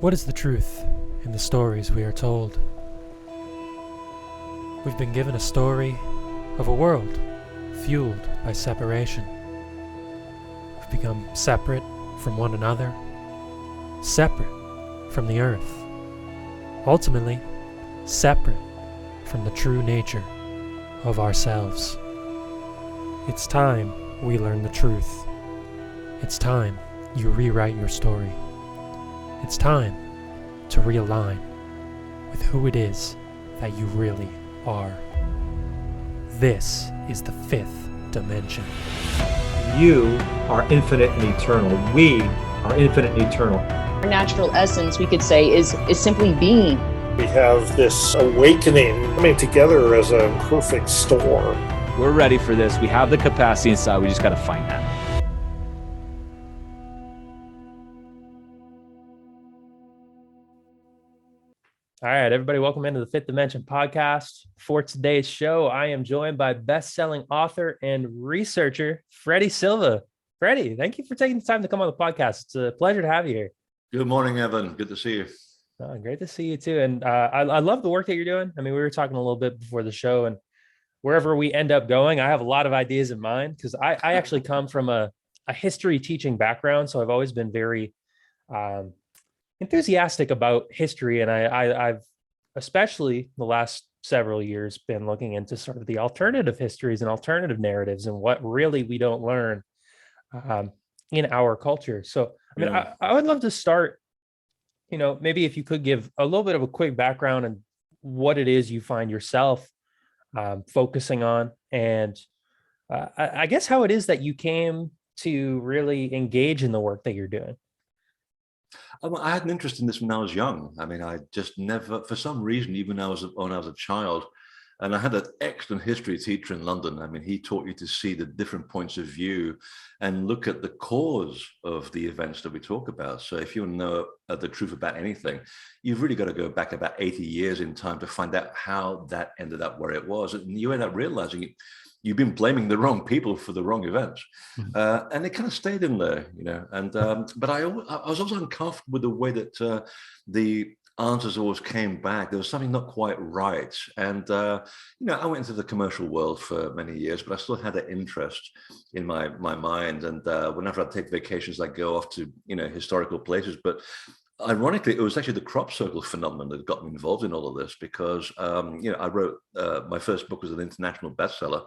What is the truth in the stories we are told? We've been given a story of a world fueled by separation. We've become separate from one another, separate from the earth, ultimately separate from the true nature of ourselves. It's time we learn the truth. It's time you rewrite your story. It's time to realign with who it is that you really are. This is the fifth dimension. You are infinite and eternal. We are infinite and eternal. Our natural essence, we could say, is simply being. We have this awakening coming together as a perfect storm. We're ready for this. We have the capacity inside. We just got to find that. All right, everybody, welcome into the Fifth Dimension podcast. For today's show, I am joined by best-selling author and researcher, Freddy Silva. Freddie, thank you for taking the time to come on the podcast. It's a pleasure to have you here. Good morning, Evan. Good to see you. Great to see you too. And I love the work that you're doing. I mean, we were talking a little bit before the show, and wherever we end up going, I have a lot of ideas in mind because I actually come from a history teaching background. So I've always been very enthusiastic about history. And I've, especially the last several years, been looking into sort of the alternative histories and alternative narratives and what really we don't learn in our culture. So, I mean, I would love to start, maybe if you could give a little bit of a quick background and what it is you find yourself focusing on, and I guess how it is that you came to really engage in the work that you're doing. I had an interest in this when I was young. I mean, I just never, for some reason, even when I was a child, and I had an excellent history teacher in London. I mean, he taught you to see the different points of view and look at the cause of the events that we talk about. So if you want to know the truth about anything, you've really got to go back about 80 years in time to find out how that ended up where it was. And you end up realizing you've been blaming the wrong people for the wrong events. And it kind of stayed in there, and but I was also uncomfortable with the way that the answers always came back. There was something not quite right. And, I went into the commercial world for many years, but I still had an interest in my mind. And whenever I take vacations, I go off to, historical places. But ironically, it was actually the crop circle phenomenon that got me involved in all of this because, I wrote, my first book was an international bestseller.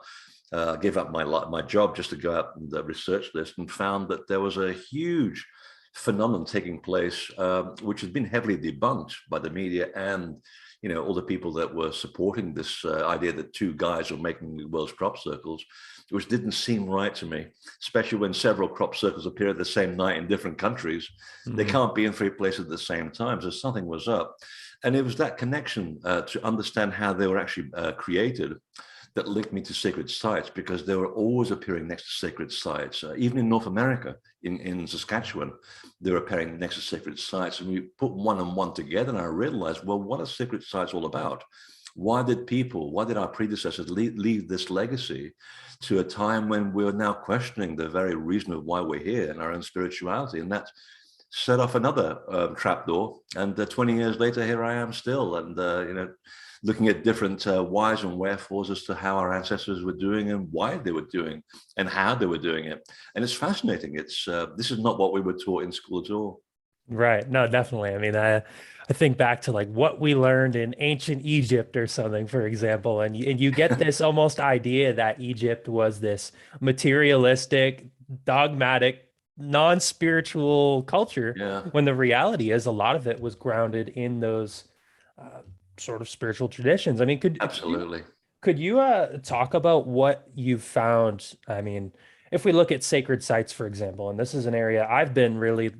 I gave up my job just to go out and research this, and found that there was a huge phenomenon taking place, which has been heavily debunked by the media and, all the people that were supporting this idea that two guys were making the world's crop circles, which didn't seem right to me, especially when several crop circles appear at the same night in different countries. Mm-hmm. They can't be in three places at the same time, so something was up. And it was that connection to understand how they were actually created that linked me to sacred sites, because they were always appearing next to sacred sites. Even in North America, in Saskatchewan, they were appearing next to sacred sites. And we put one and one together, and I realized, well, what are sacred sites all about? Why did our predecessors leave this legacy to a time when we're now questioning the very reason of why we're here and our own spirituality? And that set off another trapdoor. And 20 years later, here I am still, and looking at different whys and wherefores as to how our ancestors were doing and why they were doing and how they were doing it. And it's fascinating. It's this is not what we were taught in school at all. Right. No, definitely. I mean, I think back to like what we learned in ancient Egypt or something, for example, and you get this almost idea that Egypt was this materialistic, dogmatic, non-spiritual culture, when the reality is a lot of it was grounded in those sort of spiritual traditions. I mean, could you talk about what you've found? I mean, if we look at sacred sites, for example, and this is an area I've been really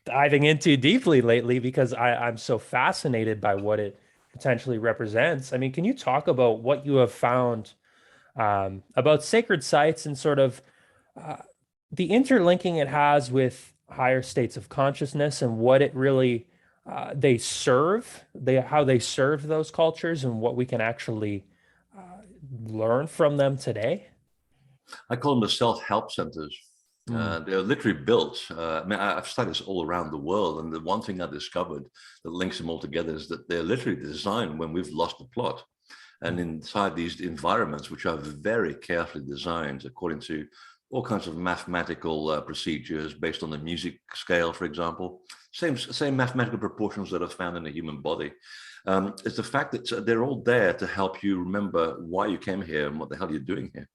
diving into deeply lately because I'm so fascinated by what it potentially represents. I mean, can you talk about what you have found about sacred sites and sort of the interlinking it has with higher states of consciousness and what it really how they serve those cultures and what we can actually learn from them today? I call them the self-help centers. They're literally built. I mean, I've studied this all around the world, and the one thing I discovered that links them all together is that they're literally designed when we've lost the plot. And inside these environments, which are very carefully designed according to all kinds of mathematical procedures based on the music scale, for example, same mathematical proportions that are found in the human body. It's the fact that they're all there to help you remember why you came here and what the hell you're doing here.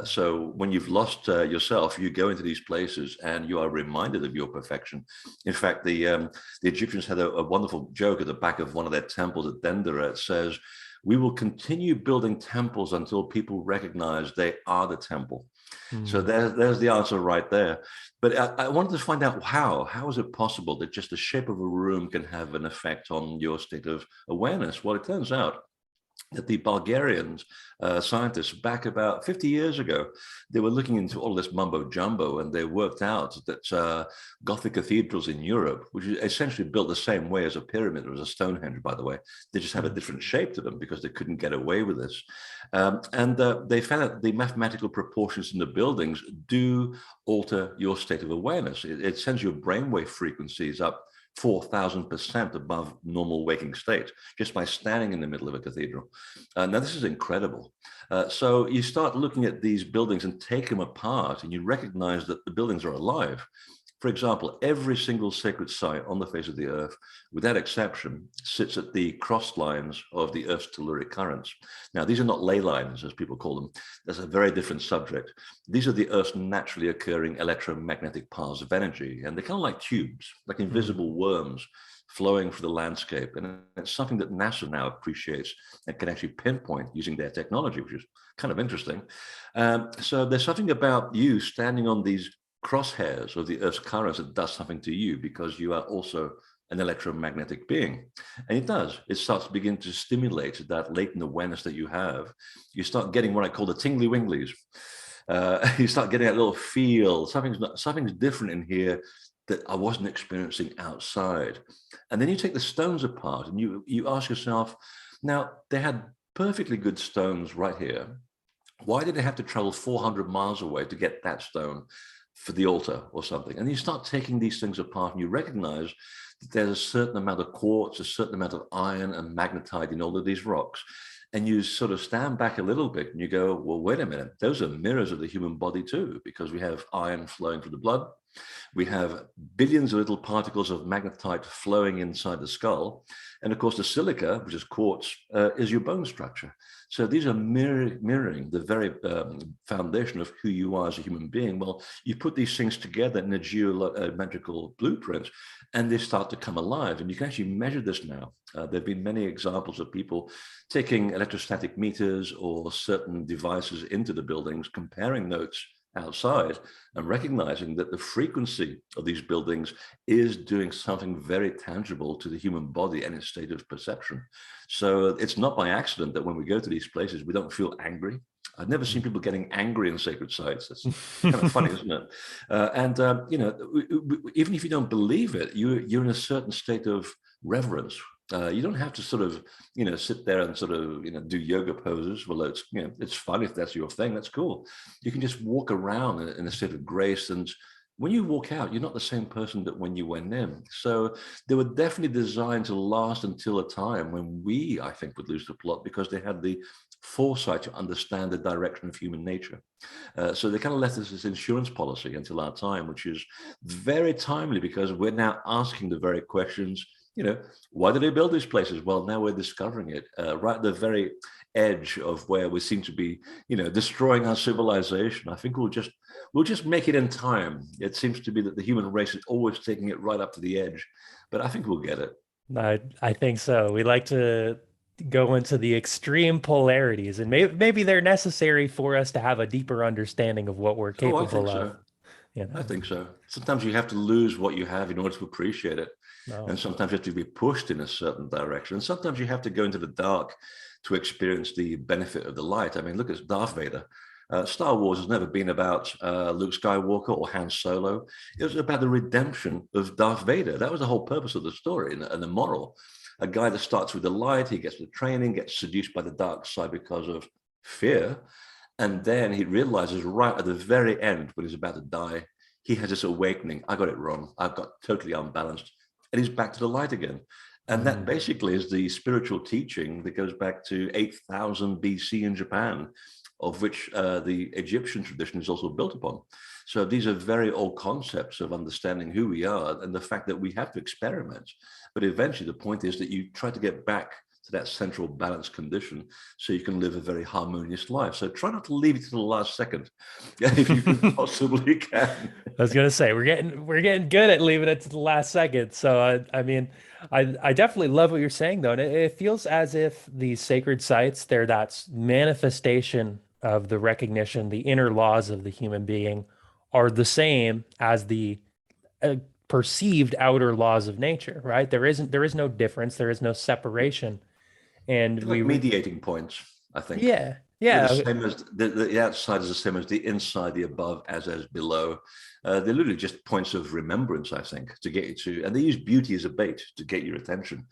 So when you've lost yourself, you go into these places and you are reminded of your perfection. In fact, the Egyptians had a wonderful joke at the back of one of their temples at Dendera. It says, "We will continue building temples until people recognize they are the temple." So there's the answer right there. But I wanted to find out how is it possible that just the shape of a room can have an effect on your state of awareness? Well, it turns out that the Bulgarians, scientists, back about 50 years ago, they were looking into all this mumbo jumbo, and they worked out that Gothic cathedrals in Europe, which is essentially built the same way as a pyramid or as a Stonehenge, by the way, they just have a different shape to them because they couldn't get away with this. They found that the mathematical proportions in the buildings do alter your state of awareness. It sends your brainwave frequencies up 4,000% above normal waking state just by standing in the middle of a cathedral. Now, this is incredible. So you start looking at these buildings and take them apart, and you recognize that the buildings are alive. For example, every single sacred site on the face of the earth, without exception, sits at the cross lines of the Earth's telluric currents. Now, these are not ley lines, as people call them. That's a very different subject. These are the Earth's naturally occurring electromagnetic paths of energy, and they're kind of like tubes, like invisible worms flowing through the landscape. And it's something that NASA now appreciates and can actually pinpoint using their technology, which is kind of interesting. So there's something about you standing on these crosshairs of the Earth's currents that does something to you because you are also an electromagnetic being. And it does. It starts to begin to stimulate that latent awareness that you have. You start getting what I call the tingly winglies. You start getting that little feel. Something's different in here that I wasn't experiencing outside. And then you take the stones apart and you ask yourself, now they had perfectly good stones right here. Why did they have to travel 400 miles away to get that stone for the altar or something? And you start taking these things apart and you recognize that there's a certain amount of quartz, a certain amount of iron and magnetite in all of these rocks. And you sort of stand back a little bit and you go, well, wait a minute, those are mirrors of the human body too, because we have iron flowing through the blood. We have billions of little particles of magnetite flowing inside the skull. And of course, the silica, which is quartz, is your bone structure. So these are mirroring the very foundation of who you are as a human being. Well, you put these things together in a geometrical blueprint, and they start to come alive. And you can actually measure this now. There have been many examples of people taking electrostatic meters or certain devices into the buildings, comparing notes outside and recognizing that the frequency of these buildings is doing something very tangible to the human body and its state of perception. So it's not by accident that when we go to these places, we don't feel angry. I've never seen people getting angry in sacred sites. That's kind of funny, isn't it? You know, even if you don't believe it, you're in a certain state of reverence. You don't have to sort of, you know, sit there and sort of, you know, do yoga poses. Well, it's, you know, it's fun if that's your thing. That's cool. You can just walk around in a state of grace. And when you walk out, you're not the same person that when you went in. So they were definitely designed to last until a time when we, I think, would lose the plot because they had the foresight to understand the direction of human nature. So they kind of left us this insurance policy until our time, which is very timely because we're now asking the very questions. You know, why did they build these places? Well, now we're discovering it right at the very edge of where we seem to be, you know, destroying our civilization. I think we'll just make it in time. It seems to be that the human race is always taking it right up to the edge, but I think we'll get it. I think so. We like to go into the extreme polarities, and maybe they're necessary for us to have a deeper understanding of what we're capable I think of. so. You know? I think so. Sometimes you have to lose what you have in order to appreciate it. No. And sometimes you have to be pushed in a certain direction. And sometimes you have to go into the dark to experience the benefit of the light. I mean, look at Darth Vader. Star Wars has never been about Luke Skywalker or Han Solo. It was about the redemption of Darth Vader. That was the whole purpose of the story and the moral. A guy that starts with the light, he gets the training, gets seduced by the dark side because of fear. And then he realizes right at the very end, when he's about to die, he has this awakening. I got it wrong. I've got totally unbalanced. And he's back to the light again. And that basically is the spiritual teaching that goes back to 8,000 BC in Japan, of which the Egyptian tradition is also built upon. So these are very old concepts of understanding who we are and the fact that we have to experiment. But eventually the point is that you try to get back to that central balanced condition so you can live a very harmonious life. So try not to leave it to the last second if you can possibly can. I was gonna say we're getting good at leaving it to the last second. So I mean, I definitely love what you're saying though, and it feels as if these sacred sites, they're that manifestation of the recognition, the inner laws of the human being are the same as the perceived outer laws of nature, right? There is no difference, there is no separation, and like mediating points, I think. Yeah. They're the same as the outside is the same as the inside, the above as below. They're literally just points of remembrance, I think, to get you to, and they use beauty as a bait to get your attention.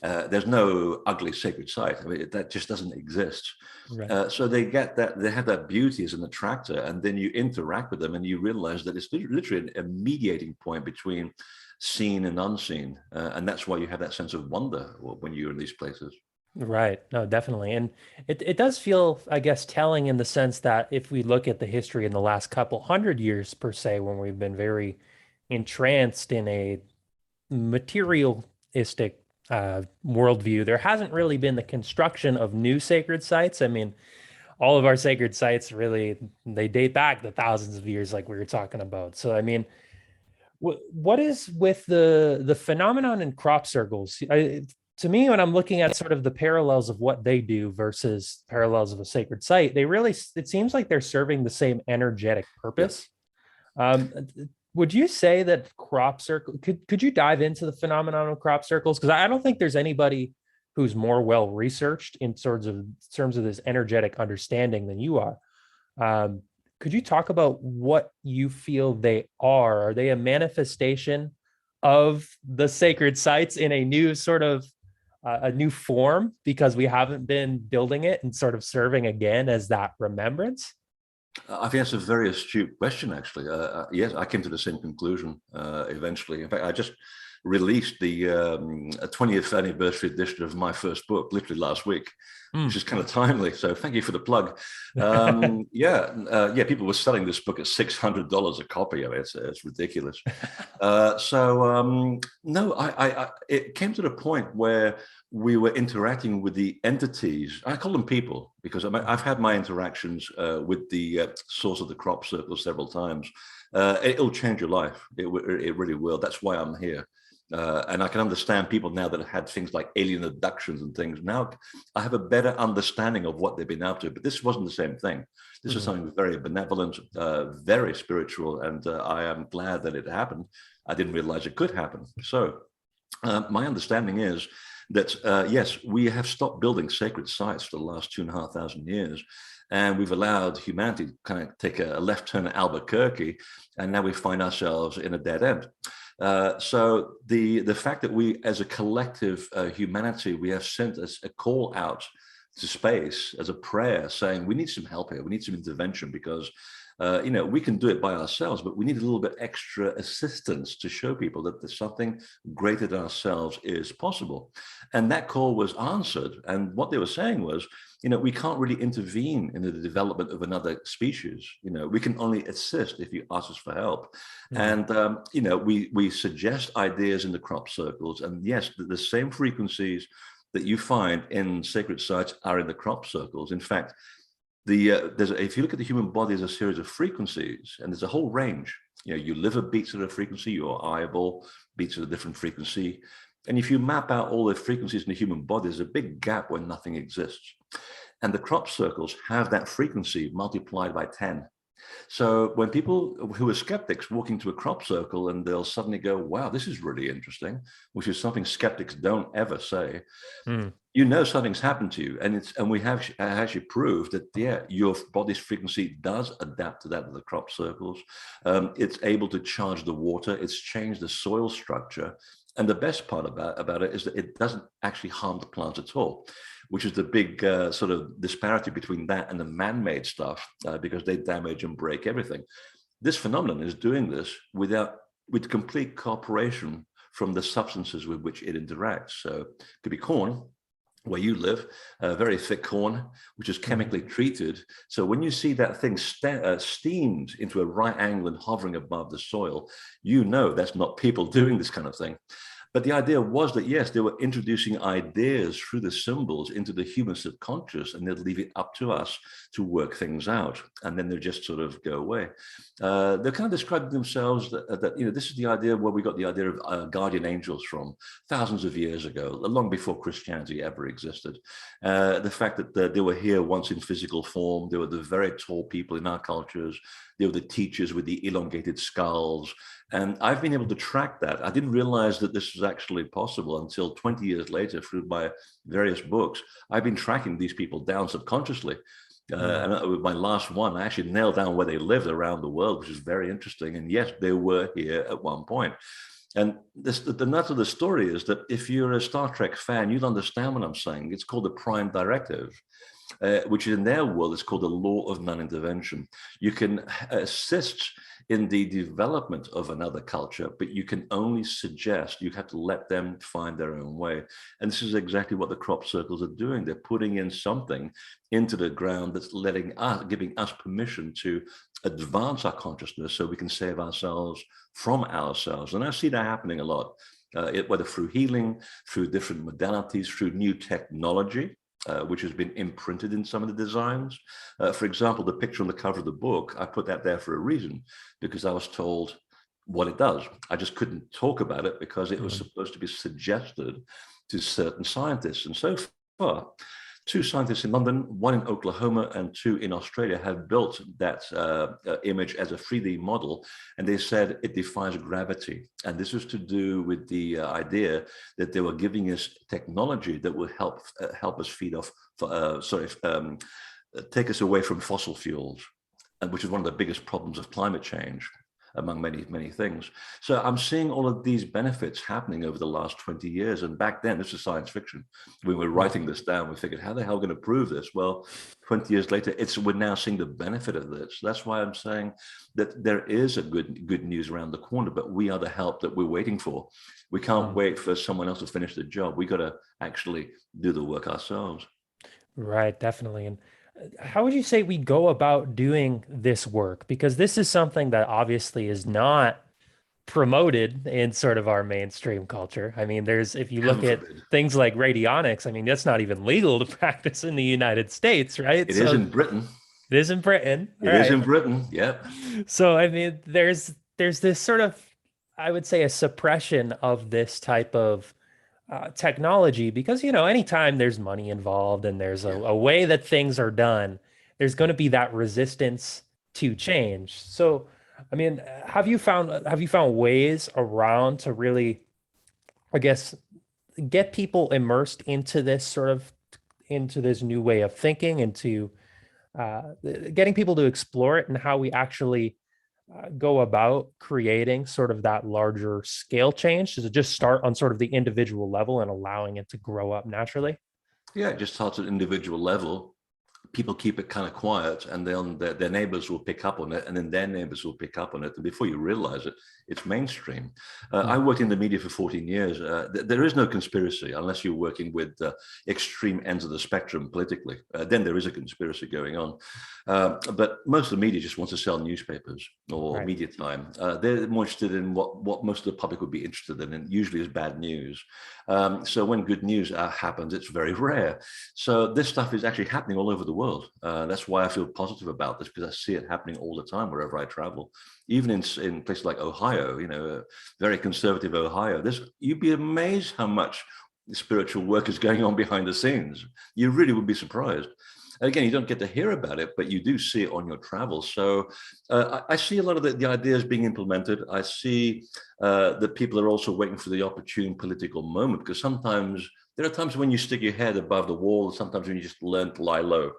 There's no ugly sacred site. I mean, that just doesn't exist. Right. So they get that, they have that beauty as an attractor, and then you interact with them and you realize that it's literally a mediating point between seen and unseen. And that's why you have that sense of wonder when you're in these places. Right. No, definitely. And it does feel, I guess, telling in the sense that if we look at the history in the last couple hundred years, per se, when we've been very entranced in a materialistic worldview, there hasn't really been the construction of new sacred sites. I mean, all of our sacred sites really, they date back the thousands of years, like we were talking about. So, I mean, what is with the phenomenon in crop circles? To me, when I'm looking at sort of the parallels of what they do versus parallels of a sacred site, it seems like they're serving the same energetic purpose. Yes. Would you say that crop circle, could you dive into the phenomenon of crop circles? Because I don't think there's anybody who's more well researched in terms of this energetic understanding than you are. Could you talk about what you feel they are? Are they a manifestation of the sacred sites in a new sort of a new form because we haven't been building it and sort of serving again as that remembrance? I think that's a very astute question, actually. Yes, I came to the same conclusion eventually. In fact, I just released the 20th anniversary edition of my first book, literally last week, which is kind of timely. So thank you for the plug. People were selling this book at $600 a copy. I mean, it's ridiculous. It came to the point where we were interacting with the entities. I call them people because I've had my interactions with the source of the crop circle several times. It'll change your life. It really will. That's why I'm here. And I can understand people now that have had things like alien abductions and things. Now I have a better understanding of what they've been up to, but this wasn't the same thing. This was something very benevolent, very spiritual, and I am glad that it happened. I didn't realize it could happen. So my understanding is that, yes, we have stopped building sacred sites for the last 2,500 years. And we've allowed humanity to kind of take a left turn at Albuquerque, and now we find ourselves in a dead end. So the fact that we, as a collective humanity, we have sent us a call out to space as a prayer, saying we need some help here, we need some intervention because we can do it by ourselves, but we need a little bit extra assistance to show people that there's something greater than ourselves is possible. And that call was answered. And what they were saying was, we can't really intervene in the development of another species. We can only assist if you ask us for help. And, we suggest ideas in the crop circles. And yes, the same frequencies that you find in sacred sites are in the crop circles. In fact, if you look at the human body as a series of frequencies, and there's a whole range. Your liver beats at a frequency, your eyeball beats at a different frequency. And if you map out all the frequencies in the human body, there's a big gap where nothing exists. And the crop circles have that frequency multiplied by 10. So when people who are skeptics walk into a crop circle and they'll suddenly go, wow, this is really interesting, which is something skeptics don't ever say, something's happened to you. And we have actually proved that, your body's frequency does adapt to that of the crop circles. It's able to charge the water. It's changed the soil structure. And the best part about it is that it doesn't actually harm the plants at all, which is the big sort of disparity between that and the man-made stuff, because they damage and break everything. This phenomenon is doing this with complete cooperation from the substances with which it interacts. So it could be corn, where you live, very thick corn, which is chemically treated. So when you see that thing steamed into a right angle and hovering above the soil, you know that's not people doing this kind of thing. But the idea was that, yes, they were introducing ideas through the symbols into the human subconscious, and they'd leave it up to us to work things out. And then they just sort of go away. They're kind of describing themselves that, you know, this is the idea where we got the idea of guardian angels from thousands of years ago, long before Christianity ever existed. The fact that they were here once in physical form, they were the very tall people in our cultures. They were the teachers with the elongated skulls. And I've been able to track that. I didn't realize that this was actually possible until 20 years later through my various books. I've been tracking these people down subconsciously. And with my last one, I actually nailed down where they lived around the world, which is very interesting. And yes, they were here at one point. And the nut of the story is that if you're a Star Trek fan, you'll understand what I'm saying. It's called the Prime Directive, which in their world is called the law of non-intervention. You can assist in the development of another culture, but you can only suggest. You have to let them find their own way. And this is exactly what the crop circles are doing. They're putting in something into the ground that's giving us permission to advance our consciousness so we can save ourselves from ourselves. And I see that happening a lot, whether through healing, through different modalities, through new technology, which has been imprinted in some of the designs. For example, the picture on the cover of the book, I put that there for a reason, because I was told what it does. I just couldn't talk about it because it was supposed to be suggested to certain scientists. And so far, 2 scientists in London, 1 in Oklahoma and 2 in Australia have built that image as a 3D model. And they said it defies gravity. And this was to do with the idea that they were giving us technology that will help us feed off, take us away from fossil fuels, which is one of the biggest problems of climate change, among many, many things. So I'm seeing all of these benefits happening over the last 20 years. And back then, this was science fiction. We were writing this down. We figured, how the hell are we going to prove this? Well, 20 years later, we're now seeing the benefit of this. That's why I'm saying that there is a good news around the corner, but we are the help that we're waiting for. We can't wait for someone else to finish the job. We got to actually do the work ourselves. Right, definitely. And how would you say we go about doing this work? Because this is something that obviously is not promoted in sort of our mainstream culture. I mean, if you look at things like radionics, I mean, that's not even legal to practice in the United States, right? It is in Britain. It is in Britain. It is in Britain, yeah. So, I mean, there's this sort of, I would say, a suppression of this type of technology, because, you know, anytime there's money involved and there's a way that things are done, there's going to be that resistance to change. So, I mean, have you found ways around to really, I guess, get people immersed into this new way of thinking, into getting people to explore it, and how we actually go about creating sort of that larger scale change? Does it just start on sort of the individual level and allowing it to grow up naturally? Yeah, it just starts at an individual level. People keep it kind of quiet, and then their neighbors will pick up on it, and then their neighbors will pick up on it. And before you realize it, it's mainstream. I worked in the media for 14 years. There is no conspiracy unless you're working with extreme ends of the spectrum politically. Then there is a conspiracy going on. But most of the media just wants to sell newspapers or media time. They're more interested in what most of the public would be interested in, and usually is bad news. So when good news happens, it's very rare. So this stuff is actually happening all over the world. That's why I feel positive about this, because I see it happening all the time wherever I travel. Even in places like Ohio, you know, very conservative Ohio, you'd be amazed how much spiritual work is going on behind the scenes. You really would be surprised. Again, you don't get to hear about it, but you do see it on your travels. So I see a lot of the ideas being implemented. I see that people are also waiting for the opportune political moment, because sometimes there are times when you stick your head above the wall, and sometimes when you just learn to lie low.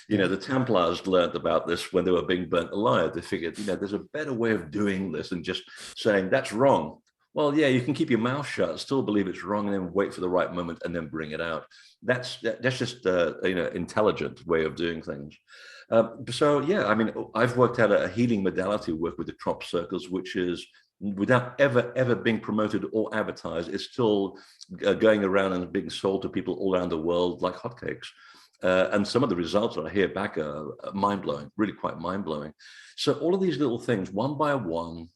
You know, the Templars learned about this when they were being burnt alive. They figured, you know, there's a better way of doing this than just saying that's wrong. Well, yeah, you can keep your mouth shut, still believe it's wrong, and then wait for the right moment and then bring it out. That's just intelligent way of doing things. So yeah, I mean, I've worked out a healing modality, work with the crop circles, which is without ever being promoted or advertised, it's still going around and being sold to people all around the world like hotcakes. And some of the results that I hear back are mind blowing, really quite mind blowing. So all of these little things, one by one,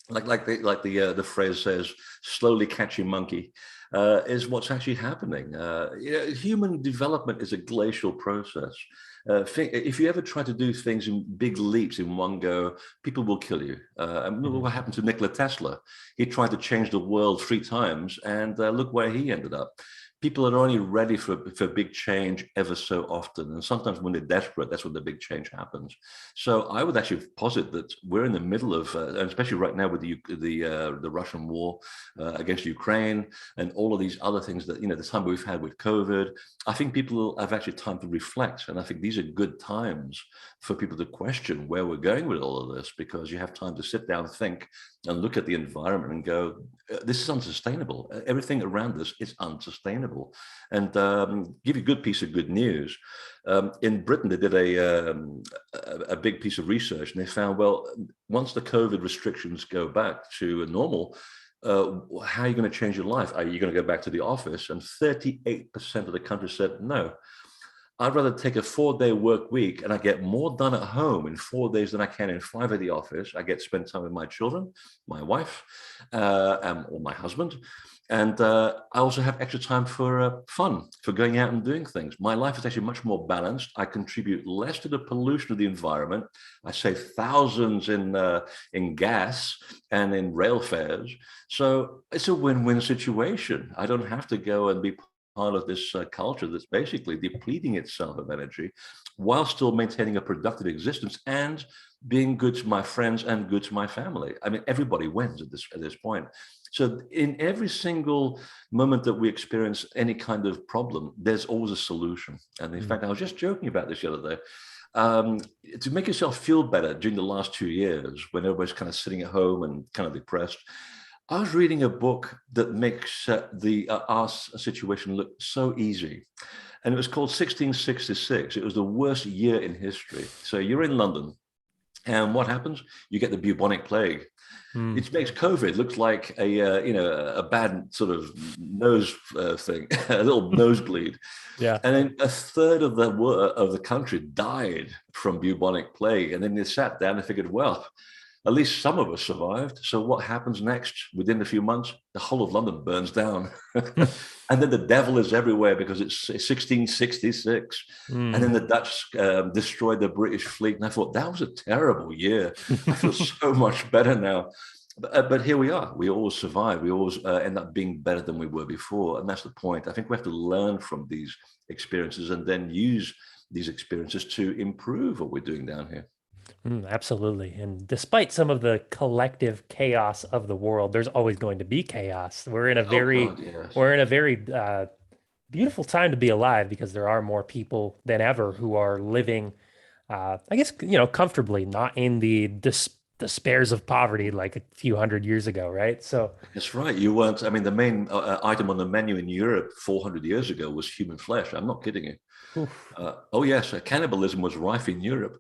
like the phrase says, slowly catching monkey, is what's actually happening. Human development is a glacial process. If you ever try to do things in big leaps in one go, people will kill you. And look what happened to Nikola Tesla. He tried to change the world 3 times, and look where he ended up. People are only ready for big change ever so often. And sometimes when they're desperate, that's when the big change happens. So I would actually posit that we're in the middle of, and especially right now with the Russian war against Ukraine and all of these other things that, the time we've had with COVID, I think people have actually time to reflect. And I think these are good times for people to question where we're going with all of this, because you have time to sit down, think, and look at the environment and go, this is unsustainable. Everything around us is unsustainable. And give you a good piece of good news. In Britain, they did a big piece of research, and they found, well, once the COVID restrictions go back to normal, how are you going to change your life? Are you going to go back to the office? And 38% of the country said no. I'd rather take a 4-day work week and I get more done at home in 4 days than I can in 5 at the office. I get to spend time with my children, my wife, or my husband. And I also have extra time for fun, for going out and doing things. My life is actually much more balanced. I contribute less to the pollution of the environment. I save thousands in gas and in rail fares. So it's a win-win situation. I don't have to go and be part of this culture that's basically depleting itself of energy while still maintaining a productive existence and being good to my friends and good to my family. I mean, everybody wins at this point. So in every single moment that we experience any kind of problem, there's always a solution. And in fact, I was just joking about this the other day. To make yourself feel better during the last 2 years, when everybody's kind of sitting at home and kind of depressed, I was reading a book that makes our situation look so easy. And it was called 1666. It was the worst year in history. So you're in London, and what happens? You get the bubonic plague. It makes COVID look like a bad sort of nose thing, a little nosebleed. Yeah. And then a third of the country died from bubonic plague. And then they sat down and figured, well, at least some of us survived. So what happens next? Within a few months, the whole of London burns down. And then the devil is everywhere because it's 1666. And then the Dutch destroyed the British fleet. And I thought, that was a terrible year. I feel so much better now. But here we are. We always survive. We always end up being better than we were before. And that's the point. I think we have to learn from these experiences and then use these experiences to improve what we're doing down here. Absolutely. And despite some of the collective chaos of the world, there's always going to be chaos. We're in a very, beautiful time to be alive, because there are more people than ever who are living, I guess, comfortably, not in the despairs of poverty like a few hundred years ago, right? So that's right. You weren't. I mean, the main item on the menu in Europe 400 years ago was human flesh. I'm not kidding you. Oh yes, cannibalism was rife in Europe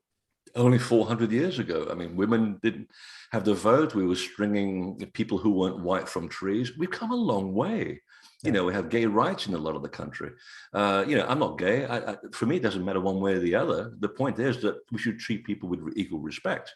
only 400 years ago. I mean, women didn't have the vote. We were stringing people who weren't white from trees. We've come a long way. We have gay rights in a lot of the country. I'm not gay. For me, it doesn't matter one way or the other. The point is that we should treat people with equal respect.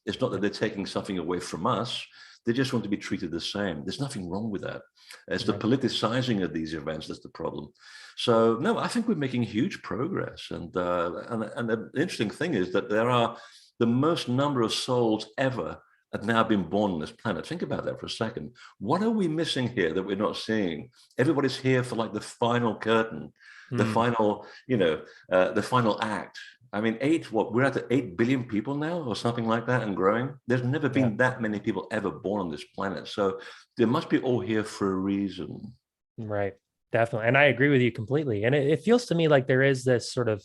It's not that they're taking something away from us. They just want to be treated the same. There's nothing wrong with that. It's the politicizing of these events that's the problem. So no, I think we're making huge progress. And the interesting thing is that there are the most number of souls ever have now been born on this planet. Think about that for a second. What are we missing here that we're not seeing? Everybody's here for like the final curtain, the final, the final act. I mean, we're at 8 billion people now or something like that and growing. There's never been that many people ever born on this planet. So they must be all here for a reason. Right. Definitely. And I agree with you completely. And it feels to me like there is this sort of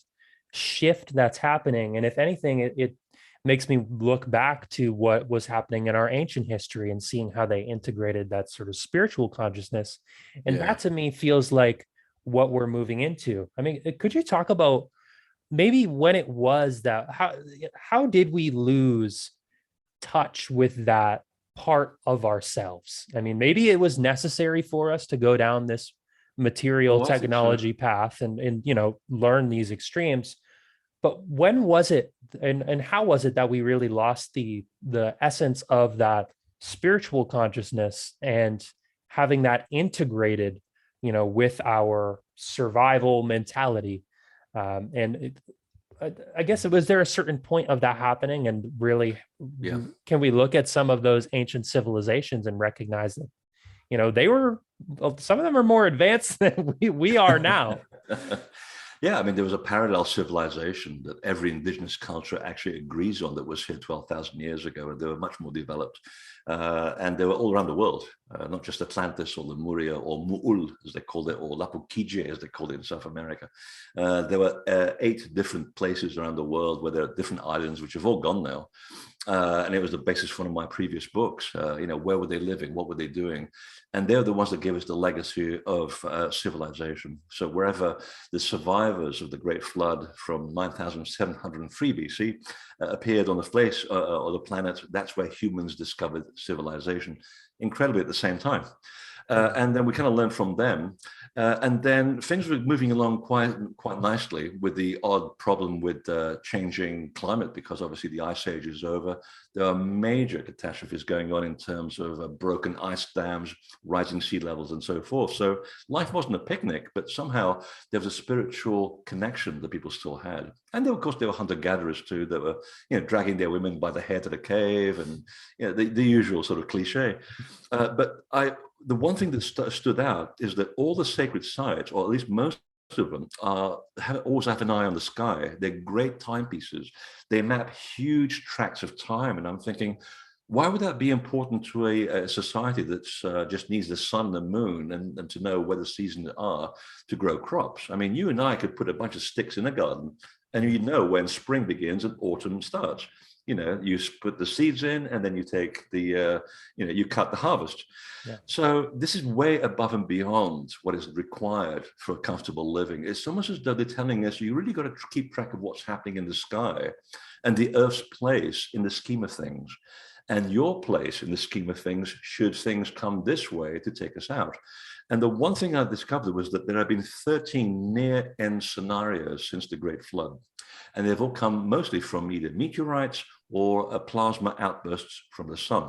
shift that's happening. And if anything, makes me look back to what was happening in our ancient history and seeing how they integrated that sort of spiritual consciousness. And Yeah. that to me feels like what we're moving into. I mean, could you talk about maybe when it was that, how did we lose touch with that part of ourselves? I mean, maybe it was necessary for us to go down this material Oh, I think so. technology path and learn these extremes. But when was it, and how was it that we really lost the essence of that spiritual consciousness and having that integrated, with our survival mentality? I guess was there a certain point of that happening, and really, Yeah. can we look at some of those ancient civilizations and recognize that, they were, well, some of them are more advanced than we are now. Yeah, I mean, there was a parallel civilization that every indigenous culture actually agrees on that was here 12,000 years ago, and they were much more developed. And they were all around the world, not just Atlantis or Lemuria or Mu'ul, as they called it, or Lapukije, as they called it in South America. There were 8 different places around the world where there are different islands, which have all gone now. And it was the basis for one of my previous books. Where were they living? What were they doing? And they're the ones that gave us the legacy of civilization. So wherever the survivors of the Great Flood from 9,703 BC appeared on the face of the planet, that's where humans discovered civilization, incredibly at the same time. And then we kind of learned from them. And then things were moving along quite nicely, with the odd problem with changing climate, because obviously the ice age is over. There are major catastrophes going on in terms of broken ice dams, rising sea levels, and so forth. So life wasn't a picnic, but somehow there was a spiritual connection that people still had. And then, of course, there were hunter-gatherers too that were, dragging their women by the hair to the cave, and the usual sort of cliche. The one thing that stood out is that all the sacred sites, or at least most of them, always have an eye on the sky. They're great timepieces. They map huge tracts of time. And I'm thinking, why would that be important to a society that just needs the sun and the moon and to know where the seasons are to grow crops? I mean, you and I could put a bunch of sticks in a garden, and you know when spring begins and autumn starts. You put the seeds in, and then you take you cut the harvest. Yeah. So this is way above and beyond what is required for a comfortable living. It's almost as though they're telling us, you really got to keep track of what's happening in the sky and the Earth's place in the scheme of things, and your place in the scheme of things should things come this way to take us out. And the one thing I discovered was that there have been 13 near-end scenarios since the Great Flood. And they've all come mostly from either meteorites or plasma outbursts from the sun.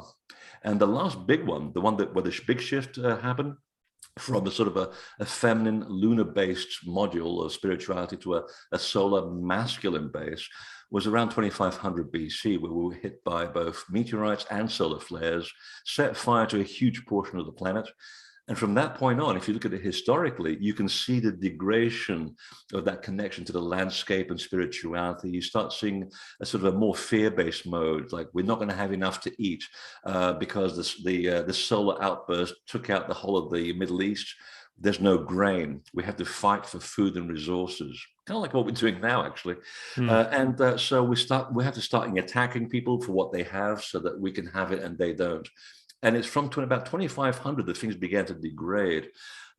And the last big one, the one where the big shift happened from a sort of a feminine lunar-based module of spirituality to a solar masculine base, was around 2500 BC, where we were hit by both meteorites and solar flares, set fire to a huge portion of the planet. And from that point on, if you look at it historically, you can see the degradation of that connection to the landscape and spirituality. You start seeing a sort of a more fear-based mode, like we're not going to have enough to eat because the solar outburst took out the whole of the Middle East. There's no grain. We have to fight for food and resources, kind of like what we're doing now, actually. So we have to start attacking people for what they have so that we can have it and they don't. And it's from about 2500 that things began to degrade.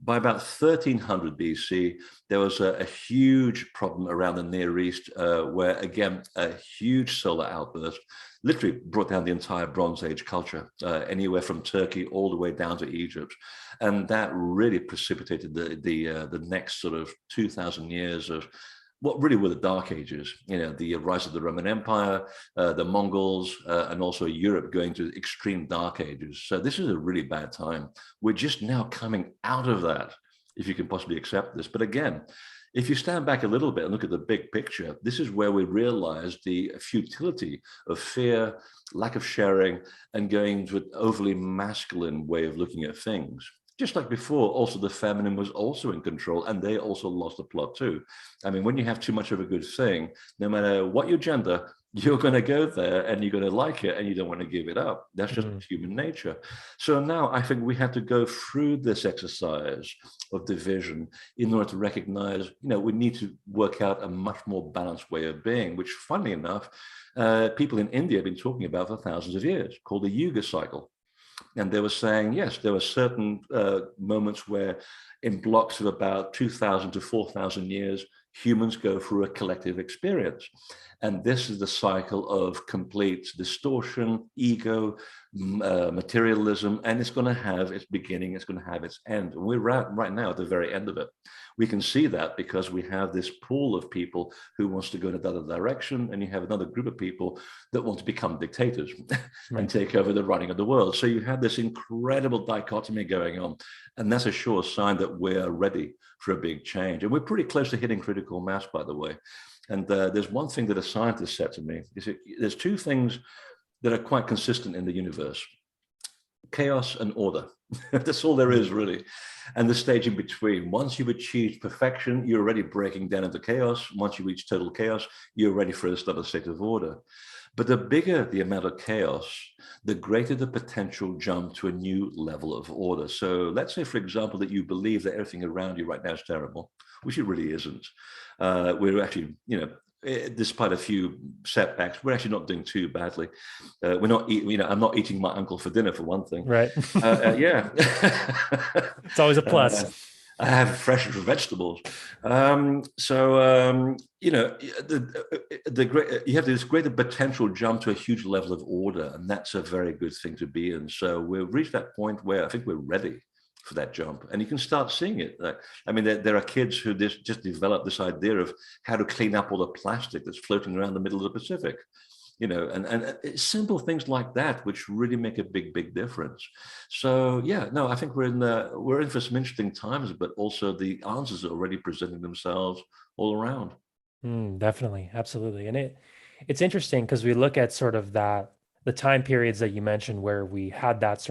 By about 1300 BC, there was a huge problem around the Near East where, again, a huge solar outburst literally brought down the entire Bronze Age culture, anywhere from Turkey all the way down to Egypt. And that really precipitated the next sort of 2,000 years of what really were the Dark Ages, the rise of the Roman Empire, the Mongols, and also Europe going to extreme Dark Ages. So this is a really bad time. We're just now coming out of that, if you can possibly accept this. But again, if you stand back a little bit and look at the big picture, this is where we realize the futility of fear, lack of sharing, and going to an overly masculine way of looking at things. Just like before, also the feminine was also in control, and they also lost the plot too. I mean, when you have too much of a good thing, no matter what your gender, you're going to go there and you're going to like it and you don't want to give it up. That's just Mhm. human nature. So now I think we have to go through this exercise of division in order to recognize, we need to work out a much more balanced way of being, which, funnily enough, people in India have been talking about for thousands of years, called the Yuga cycle. And they were saying, yes, there were certain moments where in blocks of about 2,000 to 4,000 years, humans go through a collective experience. And this is the cycle of complete distortion, ego, materialism, and it's going to have its beginning, it's going to have its end. And we're right now at the very end of it. We can see that because we have this pool of people who wants to go in another direction, and you have another group of people that want to become dictators and take over the running of the world. So you have this incredible dichotomy going on, and that's a sure sign that we're ready for a big change. And we're pretty close to hitting critical mass, by the way. And there's one thing that a scientist said to me, is there's two things that are quite consistent in the universe: chaos and order. That's all there is, really. And the stage in between. Once you've achieved perfection, you're already breaking down into chaos. Once you reach total chaos, you're ready for another state of order. But the bigger the amount of chaos, the greater the potential jump to a new level of order. So let's say, for example, that you believe that everything around you right now is terrible, which it really isn't. We're actually, despite a few setbacks, we're actually not doing too badly. We're not eating, I'm not eating my uncle for dinner, for one thing. Right. Yeah. It's always a plus. I have fresh vegetables. You have this greater potential jump to a huge level of order, and that's a very good thing to be in. So we've reached that point where I think we're ready for that jump, and you can start seeing it. There are kids who just develop this idea of how to clean up all the plastic that's floating around the middle of the Pacific. And simple things like that, which really make a big difference. So yeah, no, I think we're in for some interesting times, but also the answers are already presenting themselves all around. Definitely, absolutely. And it's interesting because we look at sort of the time periods that you mentioned where we had that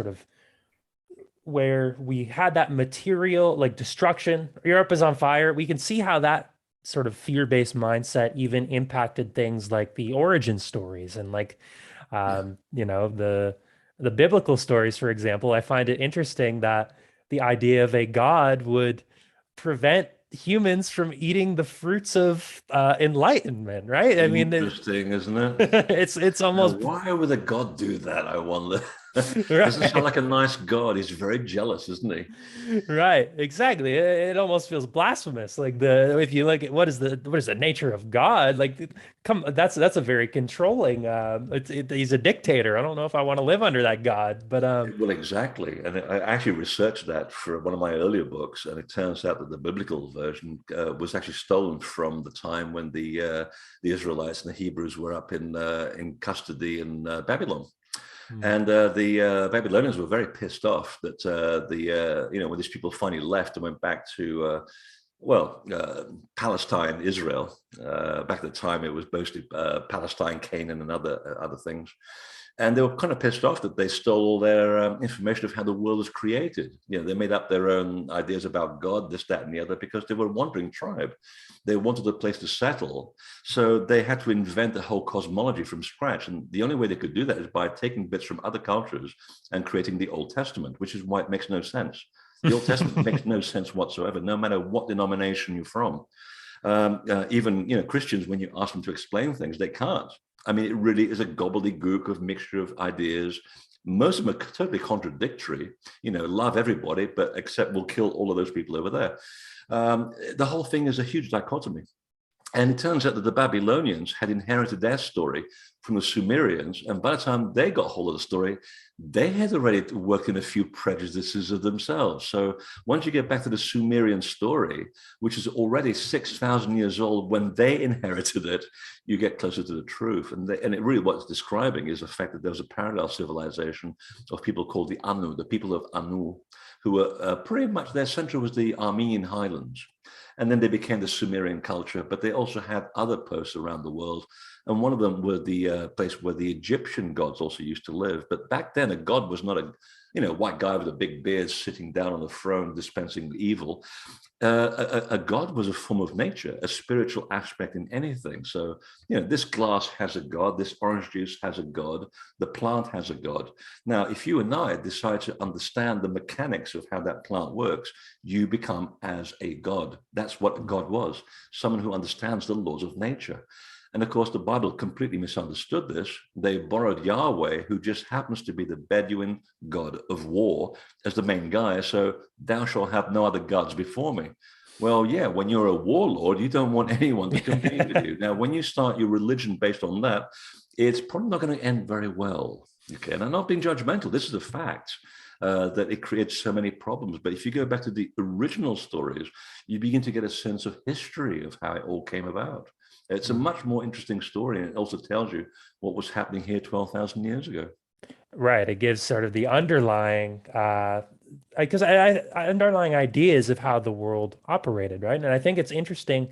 material like destruction. Europe is on fire. We can see how that sort of fear-based mindset even impacted things like the origin stories and the biblical stories, for example. I find it interesting that the idea of a God would prevent humans from eating the fruits of enlightenment, right? I mean, Interesting, isn't it? It's almost why would a God do that, I wonder? Right. Doesn't sound like a nice God. He's very jealous, isn't he? Right, exactly. It almost feels blasphemous. Like if you look at what is the nature of God? Like, that's a very controlling. He's a dictator. I don't know if I want to live under that God, but Well, exactly. And I actually researched that for one of my earlier books, and it turns out that the biblical version was actually stolen from the time when the Israelites and the Hebrews were up in custody in Babylon. And the Babylonians were very pissed off that when these people finally left and went back to Palestine, Israel. Back at the time, it was mostly Palestine, Canaan, and other things. And they were kind of pissed off that they stole all their information of how the world was created. They made up their own ideas about God, this, that, and the other, because they were a wandering tribe. They wanted a place to settle. So they had to invent a whole cosmology from scratch. And the only way they could do that is by taking bits from other cultures and creating the Old Testament, which is why it makes no sense. The Old Testament makes no sense whatsoever, no matter what denomination you're from. Even Christians, when you ask them to explain things, they can't. I mean, it really is a gobbledygook of mixture of ideas. Most of them are totally contradictory. Love everybody, but except we'll kill all of those people over there. The whole thing is a huge dichotomy. And it turns out that the Babylonians had inherited their story from the Sumerians. And by the time they got hold of the story, they had already worked in a few prejudices of themselves. So once you get back to the Sumerian story, which is already 6,000 years old when they inherited it, you get closer to the truth. And it really, what it's describing is the fact that there was a parallel civilization of people called the Anu, the people of Anu, who were pretty much, their center was the Armenian highlands. And then they became the Sumerian culture, but they also had other posts around the world, And one of them were the place where the Egyptian gods also used to live. But back then, a god was not a white guy with a big beard sitting down on the throne dispensing evil. A god was a form of nature, a spiritual aspect in anything. So, this glass has a god, this orange juice has a god, the plant has a god. Now, if you and I decide to understand the mechanics of how that plant works, you become as a god. That's what a god was, someone who understands the laws of nature. And of course, the Bible completely misunderstood this. They borrowed Yahweh, who just happens to be the Bedouin god of war, as the main guy. So, thou shalt have no other gods before me. Well, yeah, when you're a warlord, you don't want anyone to compete with you. Now, when you start your religion based on that, it's probably not going to end very well. Okay, and I'm not being judgmental. This is a fact. That it creates so many problems. But if you go back to the original stories, you begin to get a sense of history of how it all came about. It's a much more interesting story, and it also tells you what was happening here 12,000 years ago. Right. It gives sort of the underlying, because underlying ideas of how the world operated, right? And I think it's interesting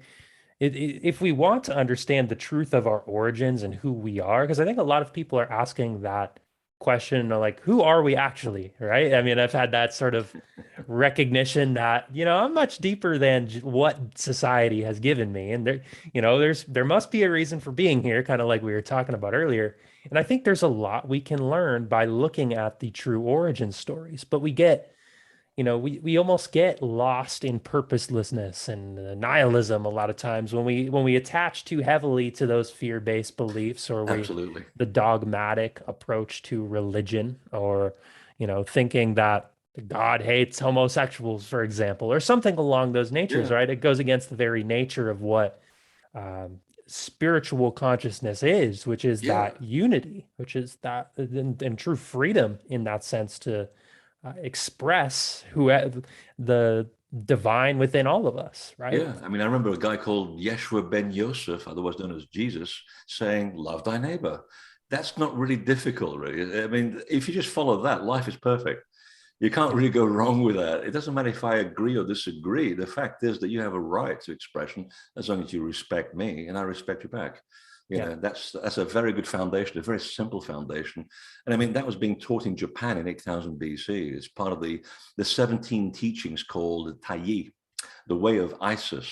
if we want to understand the truth of our origins and who we are, because I think a lot of people are asking that question, like, who are we actually, right? I mean, I've had that sort of recognition that, I'm much deeper than what society has given me. And there must be a reason for being here, kind of like we were talking about earlier. And I think there's a lot we can learn by looking at the true origin stories, but we almost get lost in purposelessness and nihilism a lot of times when we attach too heavily to those fear-based beliefs, or Absolutely. the dogmatic approach to religion, or thinking that God hates homosexuals, for example, or something along those natures, right? It goes against the very nature of what spiritual consciousness is, which is that unity, which is that and true freedom in that sense to express the divine within all of us, right? Yeah, I mean, I remember a guy called Yeshua ben Yosef, otherwise known as Jesus, saying, love thy neighbor. That's not really difficult, really. I mean, if you just follow that, life is perfect. You can't really go wrong with that. It doesn't matter if I agree or disagree. The fact is that you have a right to expression as long as you respect me and I respect you back. That's a very good foundation, a very simple foundation. And I mean, that was being taught in Japan in 8000 BC. It's part of the 17 teachings called Tai, the way of Isis.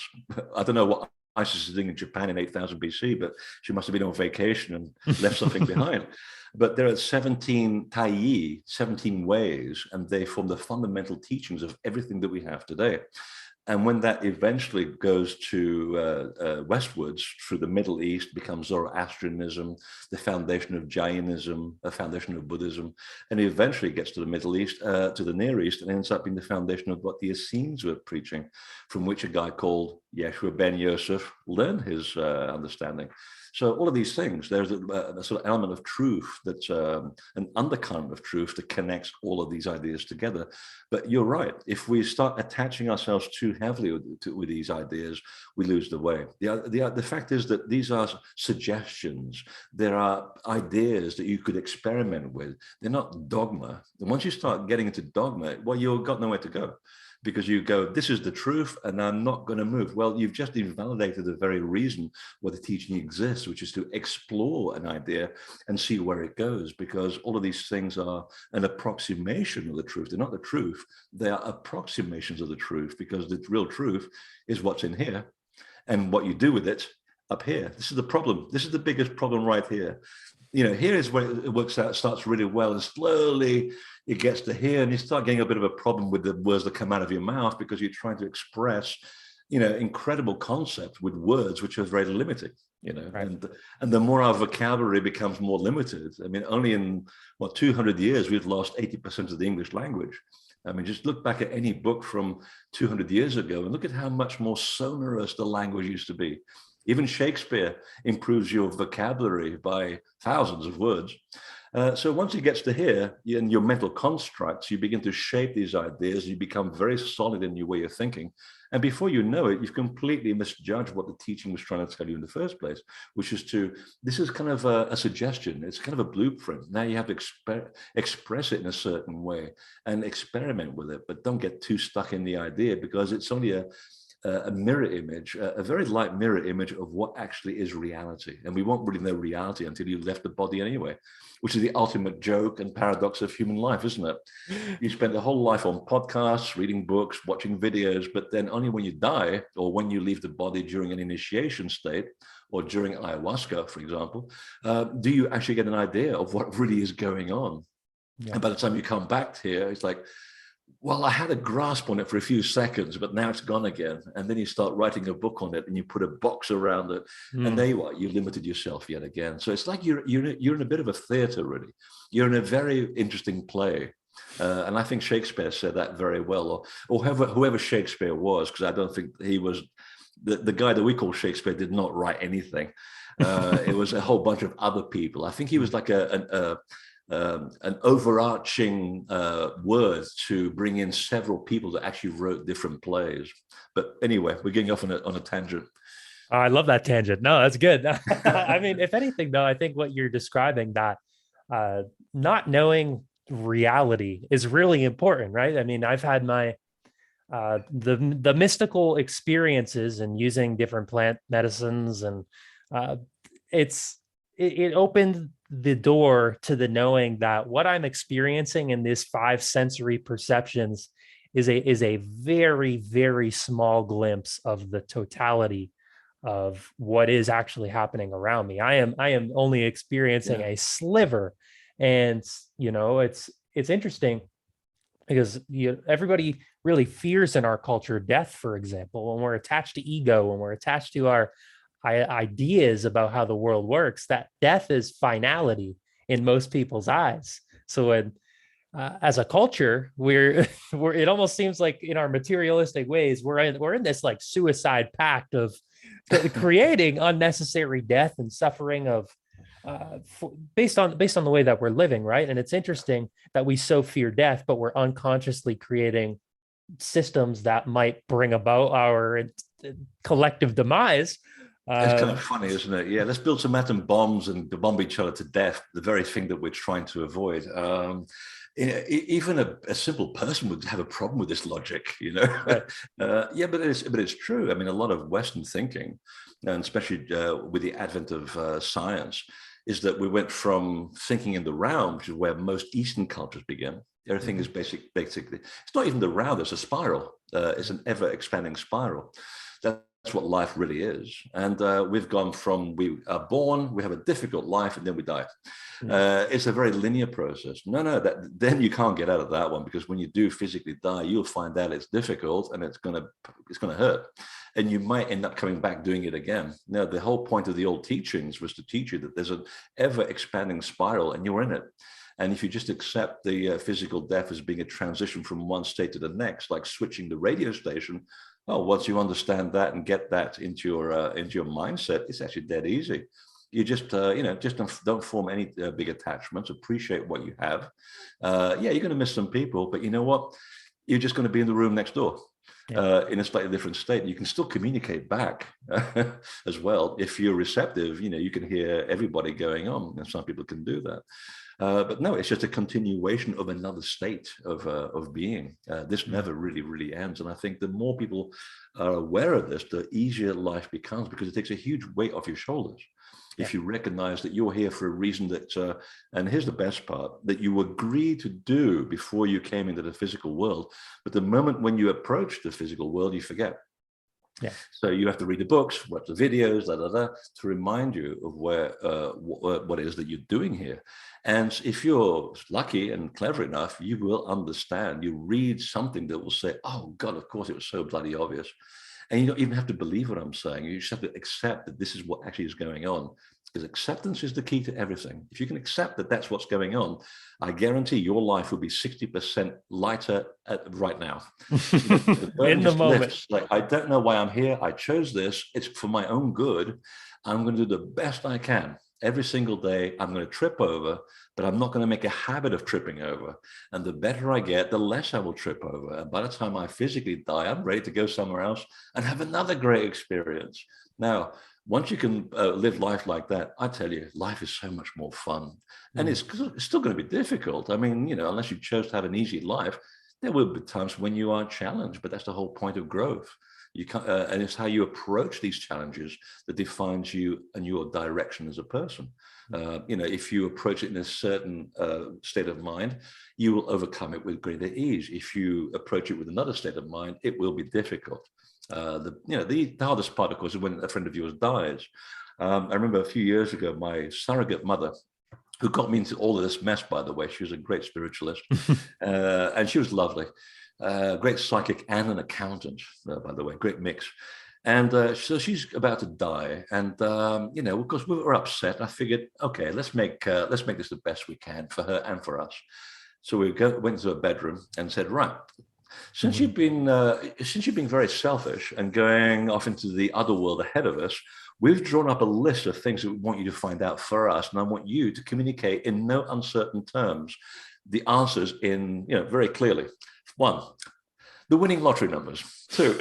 I don't know what Isis is doing in Japan in 8000 BC, but she must have been on vacation and left something behind. But there are 17 Tai, 17 ways, and they form the fundamental teachings of everything that we have today. And when that eventually goes to westwards through the Middle East, becomes Zoroastrianism, the foundation of Jainism, a foundation of Buddhism, and eventually gets to the Middle East, to the Near East, and ends up being the foundation of what the Essenes were preaching, from which a guy called Yeshua ben Yosef learned his understanding. So all of these things, there's a sort of element of truth that's an undercurrent of truth that connects all of these ideas together. But you're right. If we start attaching ourselves too heavily with these ideas, we lose the way. The fact is that these are suggestions. There are ideas that you could experiment with. They're not dogma. And once you start getting into dogma, well, you've got nowhere to go. Because you go, this is the truth, and I'm not going to move. Well, you've just invalidated the very reason why the teaching exists, which is to explore an idea and see where it goes, because all of these things are an approximation of the truth. They're not the truth. They are approximations of the truth, because the real truth is what's in here and what you do with it up here. This is the problem. This is the biggest problem right here. Here is where it works out, starts really well, and slowly it gets to here, and you start getting a bit of a problem with the words that come out of your mouth, because you're trying to express, incredible concepts with words which are very limiting, right. And the more our vocabulary becomes more limited, I mean, only in 200 years, we've lost 80% of the English language. I mean, just look back at any book from 200 years ago and look at how much more sonorous the language used to be. Even Shakespeare improves your vocabulary by thousands of words. So once it gets to here, in your mental constructs, you begin to shape these ideas. You become very solid in your way of thinking. And before you know it, you've completely misjudged what the teaching was trying to tell you in the first place, which is this is kind of a suggestion. It's kind of a blueprint. Now you have to express it in a certain way and experiment with it, but don't get too stuck in the idea, because it's only a mirror image, a very light mirror image of what actually is reality. And we won't really know reality until you left the body anyway, which is the ultimate joke and paradox of human life, isn't it? You spend the whole life on podcasts, reading books, watching videos, but then only when you die or when you leave the body during an initiation state or during ayahuasca, for example, do you actually get an idea of what really is going on. Yeah. And by the time you come back here, it's like, well, I had a grasp on it for a few seconds, but now it's gone again. And then you start writing a book on it and you put a box around it. And there you are, you limited yourself yet again. So it's like you're in a bit of a theater, really. You're in a very interesting play. And I think Shakespeare said that very well, or whoever Shakespeare was, because I don't think he was, the guy that we call Shakespeare did not write anything. It was a whole bunch of other people. I think he was like an overarching word to bring in several people that actually wrote different plays. But anyway, we're getting off on a tangent. I love that tangent. No, that's good. I mean, if anything, though, I think what you're describing, that not knowing reality is really important, right? I mean, I've had my the mystical experiences and using different plant medicines, and it opened the door to the knowing that what I'm experiencing in these 5 sensory perceptions is a very, very small glimpse of the totality of what is actually happening around me. I am only experiencing a sliver. And, it's interesting because everybody really fears in our culture death, for example, when we're attached to ego, when we're attached to our ideas about how the world works, that death is finality in most people's eyes. So when, as a culture, we're it almost seems like in our materialistic ways, we're in this like suicide pact of creating unnecessary death and suffering of based on the way that we're living, right? And it's interesting that we so fear death, but we're unconsciously creating systems that might bring about our collective demise. It's kind of funny, isn't it? Yeah, let's build some atom bombs and bomb each other to death, the very thing that we're trying to avoid. Even a simple person would have a problem with this logic, Right. But it's true. I mean, a lot of Western thinking, and especially with the advent of science, is that we went from thinking in the round, which is where most Eastern cultures begin. Everything is basically, it's not even the round, it's a spiral. It's an ever expanding spiral. That's what life really is. And we've gone from, we are born, we have a difficult life, and then we die. It's a very linear process. Then you can't get out of that one, because when you do physically die, you'll find out it's difficult and it's gonna hurt. And you might end up coming back doing it again. Now, the whole point of the old teachings was to teach you that there's an ever expanding spiral and you're in it. And if you just accept the physical death as being a transition from one state to the next, like switching the radio station, once you understand that and get that into your mindset, it's actually dead easy. You just don't form any big attachments. Appreciate what you have. You're going to miss some people, but you know what? You're just going to be in the room next door. In a slightly different state. You can still communicate back as well. If you're receptive, you can hear everybody going on, and some people can do that. But no, it's just a continuation of another state of being. This never really ends. And I think the more people are aware of this, the easier life becomes, because it takes a huge weight off your shoulders. If you recognize that you're here for a reason that, and here's the best part, that you agreed to do before you came into the physical world. But the moment when you approach the physical world, you forget. Yeah. So you have to read the books, watch the videos, to remind you of what it is that you're doing here. And if you're lucky and clever enough, you will understand. You read something that will say, oh God, of course, it was so bloody obvious. And you don't even have to believe what I'm saying. You just have to accept that this is what actually is going on. Because acceptance is the key to everything. If you can accept that that's what's going on, I guarantee your life will be 60% lighter right now. In the moment. Like, I don't know why I'm here. I chose this. It's for my own good. I'm going to do the best I can. Every single day, I'm going to trip over, but I'm not going to make a habit of tripping over. And the better I get, the less I will trip over. And by the time I physically die, I'm ready to go somewhere else and have another great experience. Now, once you can live life like that, I tell you, life is so much more fun. And it's still going to be difficult. I mean, unless you chose to have an easy life, there will be times when you are challenged, but that's the whole point of growth. You can't, and it's how you approach these challenges that defines you and your direction as a person. If you approach it in a certain state of mind, you will overcome it with greater ease. If you approach it with another state of mind, it will be difficult. The hardest part, of course, is when a friend of yours dies. I remember a few years ago, my surrogate mother, who got me into all of this mess, by the way, she was a great spiritualist, and she was lovely, great psychic and an accountant, by the way, great mix. And so she's about to die, and of course we were upset. I figured, okay, let's make this the best we can for her and for us. So we went to her bedroom and said, right, since you've been very selfish and going off into the other world ahead of us, we've drawn up a list of things that we want you to find out for us, and I want you to communicate in no uncertain terms the answers in very clearly. 1, the winning lottery numbers. 2,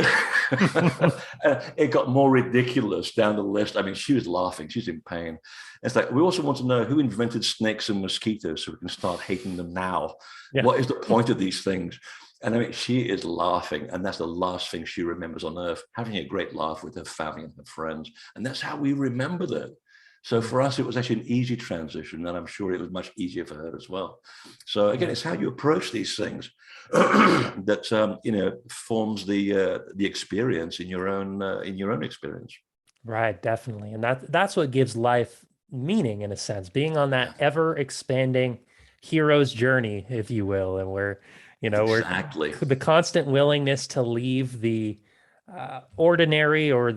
it got more ridiculous down the list. I mean, she was laughing. She's in pain. It's like, we also want to know who invented snakes and mosquitoes so we can start hating them now. Yeah. What is the point of these things? And I mean, she is laughing, and that's the last thing she remembers on earth, having a great laugh with her family and her friends. And that's how we remember that. So for us, it was actually an easy transition, and I'm sure it was much easier for her as well. So again, it's how you approach these things that forms the experience in your own experience. Right, definitely, and that's what gives life meaning, in a sense, being on that ever expanding hero's journey, if you will, and we're exactly. the constant willingness to leave the ordinary or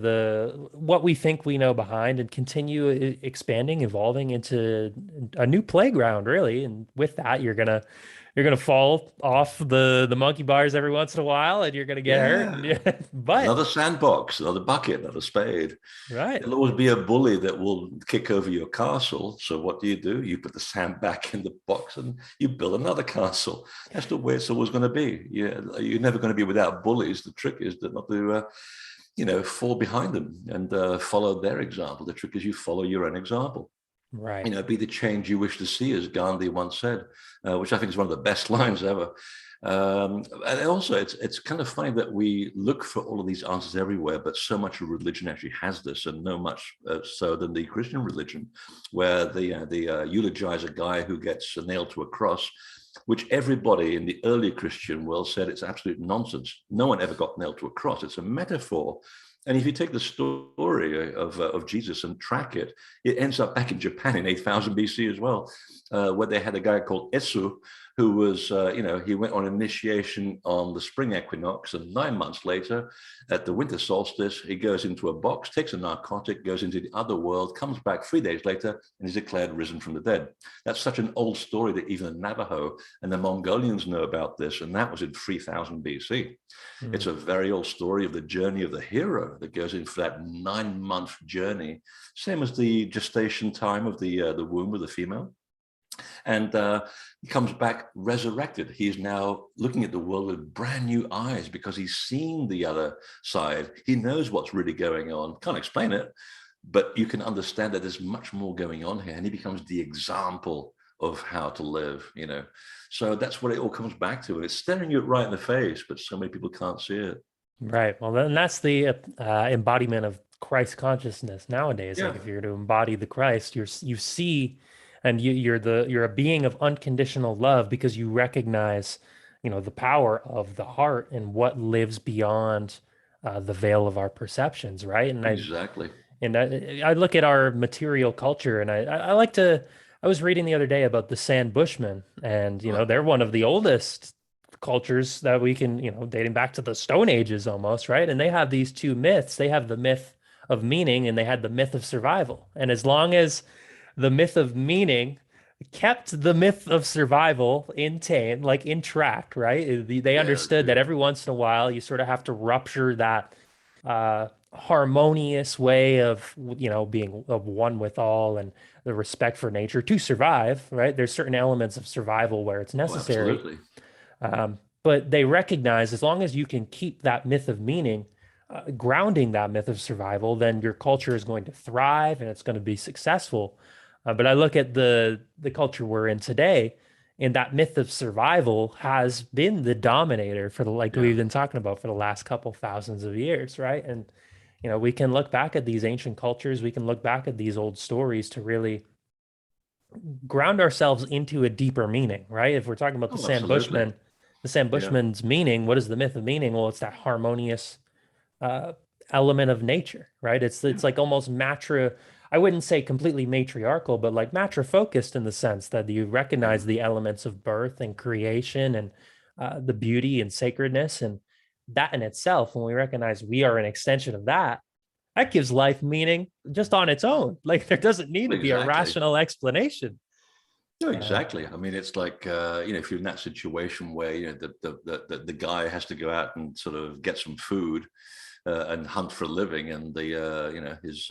what we think we know behind and continue expanding, evolving into a new playground, really. And with that, you're gonna fall off the monkey bars every once in a while, and you're gonna get hurt. But another sandbox, another bucket, another spade. Right. There'll always be a bully that will kick over your castle. So what do? You put the sand back in the box and you build another castle. That's the way it's always going to be. You're never going to be without bullies. The trick is not to fall behind them and follow their example. The trick is you follow your own example. Right. Be the change you wish to see, as Gandhi once said, which I think is one of the best lines ever. And also, it's kind of funny that we look for all of these answers everywhere, but so much of religion actually has this, and no much so than the Christian religion, where they eulogize a guy who gets nailed to a cross, which everybody in the early Christian world said it's absolute nonsense. No one ever got nailed to a cross. It's a metaphor. And if you take the story of Jesus and track it, it ends up back in Japan in 8000 BC as well, where they had a guy called Esu, who was, he went on initiation on the spring equinox, and 9 months later, at the winter solstice, he goes into a box, takes a narcotic, goes into the other world, comes back 3 days later, and is declared risen from the dead. That's such an old story that even the Navajo and the Mongolians know about this, and that was in 3000 BC. It's a very old story of the journey of the hero that goes in for that 9-month journey, same as the gestation time of the womb of the female. And he comes back resurrected. He's now looking at the world with brand new eyes because he's seen the other side. He knows what's really going on. Can't explain it, but you can understand that there's much more going on here. And he becomes the example of how to live, So that's what it all comes back to. And it's staring you right in the face, but so many people can't see it. Right. Well, then that's the embodiment of Christ consciousness nowadays. Yeah. Like if you're to embody the Christ, you see, and you're a being of unconditional love because you recognize, the power of the heart and what lives beyond the veil of our perceptions, right? And exactly. I look at our material culture, and I like to. I was reading the other day about the Sand Bushmen, and they're one of the oldest cultures that we can, dating back to the Stone Ages almost, right? And they have these two myths. They have the myth of meaning, and they had the myth of survival. And as long as the myth of meaning kept the myth of survival intact, right? They understood that every once in a while you sort of have to rupture that harmonious way of being of one with all and the respect for nature to survive, right? There's certain elements of survival where it's necessary. Absolutely. But they recognize as long as you can keep that myth of meaning, grounding that myth of survival, then your culture is going to thrive and it's going to be successful. But I look at the culture we're in today, And that myth of survival has been the dominator for the, like Yeah. we've been talking about, for the last couple thousands of years, right? And we can look back at these ancient cultures, we can look back at these old stories to really ground ourselves into a deeper meaning, right? If we're talking about Oh, absolutely. The Sam Yeah. Bushman's meaning, what is the myth of meaning? Well, it's that harmonious uh, element of nature, right? It's like almost I wouldn't say completely matriarchal, but like matra focused in the sense that you Yeah. recognize the elements of birth and creation and the beauty and sacredness. And that in itself, when we recognize we are an extension of that, that gives life meaning just on its own. Like there doesn't need to Well, be a exactly. rational explanation. No, Uh, exactly. I mean, it's like if you're in that situation where the guy has to go out and sort of get some food and hunt for a living, and his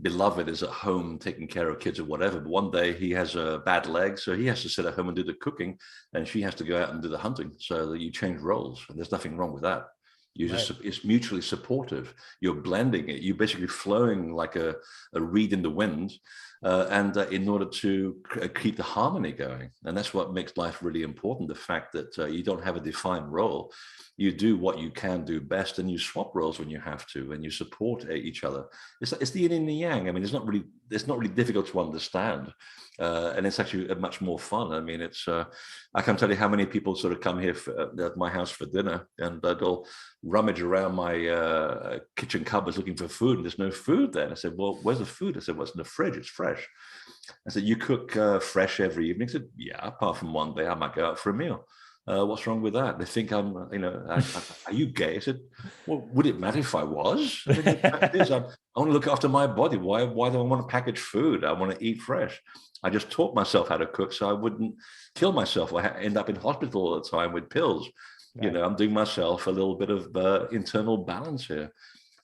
beloved is at home taking care of kids or whatever. But one day he has a bad leg, so he has to sit at home and do the cooking, and she has to go out and do the hunting. So you change roles, and there's nothing wrong with that. right. It's mutually supportive. You're blending it. You're basically flowing like a reed in the wind, and in order to keep the harmony going. And that's what makes life really important. The fact that you don't have a defined role. You do what you can do best, and you swap roles when you have to, and you support each other. It's the yin and the yang. I mean, it's not really difficult to understand, and it's actually much more fun. I mean, I can tell you how many people sort of come here at my house for dinner, and they'll rummage around my kitchen cupboards looking for food, and there's no food there. And I said, well, where's the food? I said, well, it's in the fridge, it's fresh. I said, you cook fresh every evening? He said, yeah, apart from one day I might go out for a meal. What's wrong with that? They think are you gay? I said, well, would it matter if I was? I mean, the fact is, I want to look after my body. Why do I want to package food? I want to eat fresh. I just taught myself how to cook so I wouldn't kill myself or end up in hospital all the time with pills. Right. I'm doing myself a little bit of internal balance here.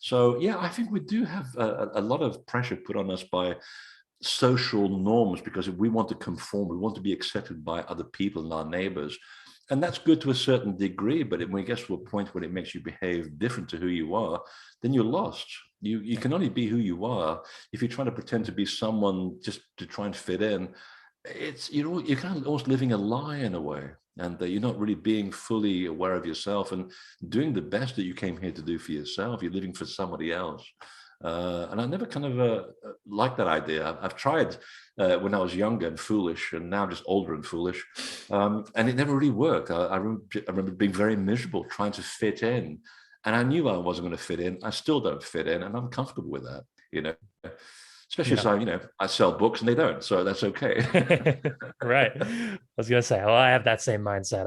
So, yeah, I think we do have a lot of pressure put on us by social norms, because if we want to conform, we want to be accepted by other people and our neighbors. And that's good to a certain degree, but when it gets to a point where it makes you behave different to who you are, then you're lost. You can only be who you are. If you're trying to pretend to be someone just to try and fit in, you're kind of almost living a lie in a way, and you're not really being fully aware of yourself and doing the best that you came here to do for yourself. You're living for somebody else. And I never kind of liked that idea. I've tried when I was younger and foolish, and now I'm just older and foolish. And it never really worked. I remember being very miserable trying to fit in. And I knew I wasn't going to fit in. I still don't fit in, and I'm comfortable with that, especially as I sell books and they don't. So that's okay. Right. I was gonna say, well, I have that same mindset.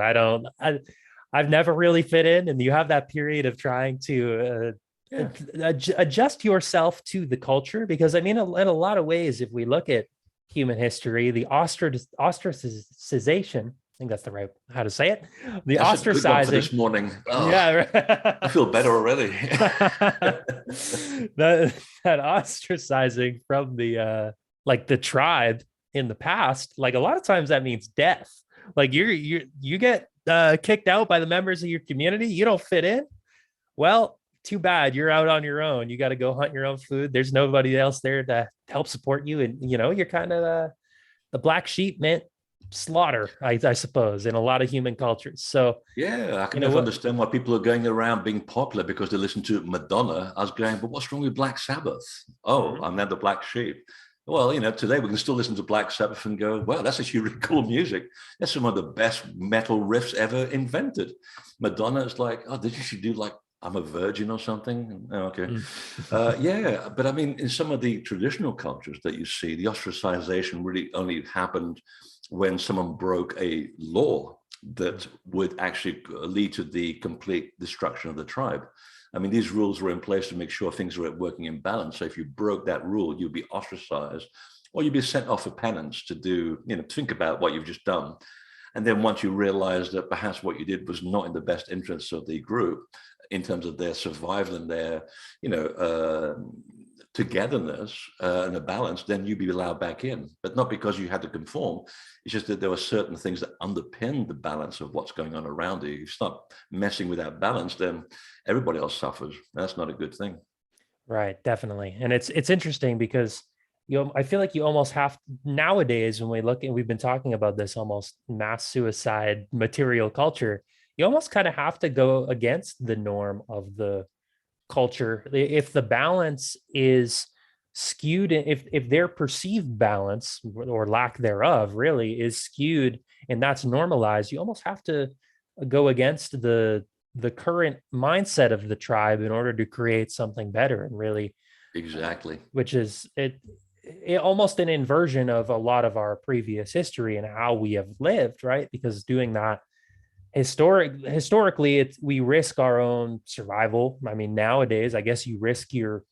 I've never really fit in, and you have that period of trying to adjust yourself to the culture, because I mean, in a lot of ways, if we look at human history, the ostracization, I think that's the right how to say it, the That's a good one for ostracizing this morning. Oh, yeah. I feel better already. that ostracizing from the like the tribe in the past, like a lot of times that means death. Like you get kicked out by the members of your community, you don't fit in, well, too bad, you're out on your own. You got to go hunt your own food. There's nobody else there to help support you, and you're kind of the black sheep meant slaughter, I suppose, in a lot of human cultures. So yeah, I can never understand why people are going around being popular because they listen to Madonna. I was going, but what's wrong with Black Sabbath? Oh, I'm now the black sheep. Well, today we can still listen to Black Sabbath and go, wow, that's actually really cool music. That's some of the best metal riffs ever invented. Madonna is like, oh, did she do like I'm a virgin or something? Oh, okay. Yeah, but I mean, in some of the traditional cultures that you see, the ostracization really only happened when someone broke a law that would actually lead to the complete destruction of the tribe. I mean, these rules were in place to make sure things were working in balance. So if you broke that rule, you'd be ostracized, or you'd be sent off for penance to do, think about what you've just done. And then once you realize that perhaps what you did was not in the best interests of the group, in terms of their survival and their, togetherness and a balance, then you'd be allowed back in. But not because you had to conform. It's just that there were certain things that underpin the balance of what's going on around you. If you start messing with that balance, then everybody else suffers. That's not a good thing. Right, definitely. And it's interesting because I feel like you almost have nowadays when we look, and we've been talking about this almost mass suicide material culture, you almost kind of have to go against the norm of the culture. If the balance is skewed, if their perceived balance or lack thereof really is skewed and that's normalized, you almost have to go against the current mindset of the tribe in order to create something better. And really, Exactly. which is it almost an inversion of a lot of our previous history and how we have lived, right? Because doing that historically, we risk our own survival. I mean, nowadays, I guess you risk your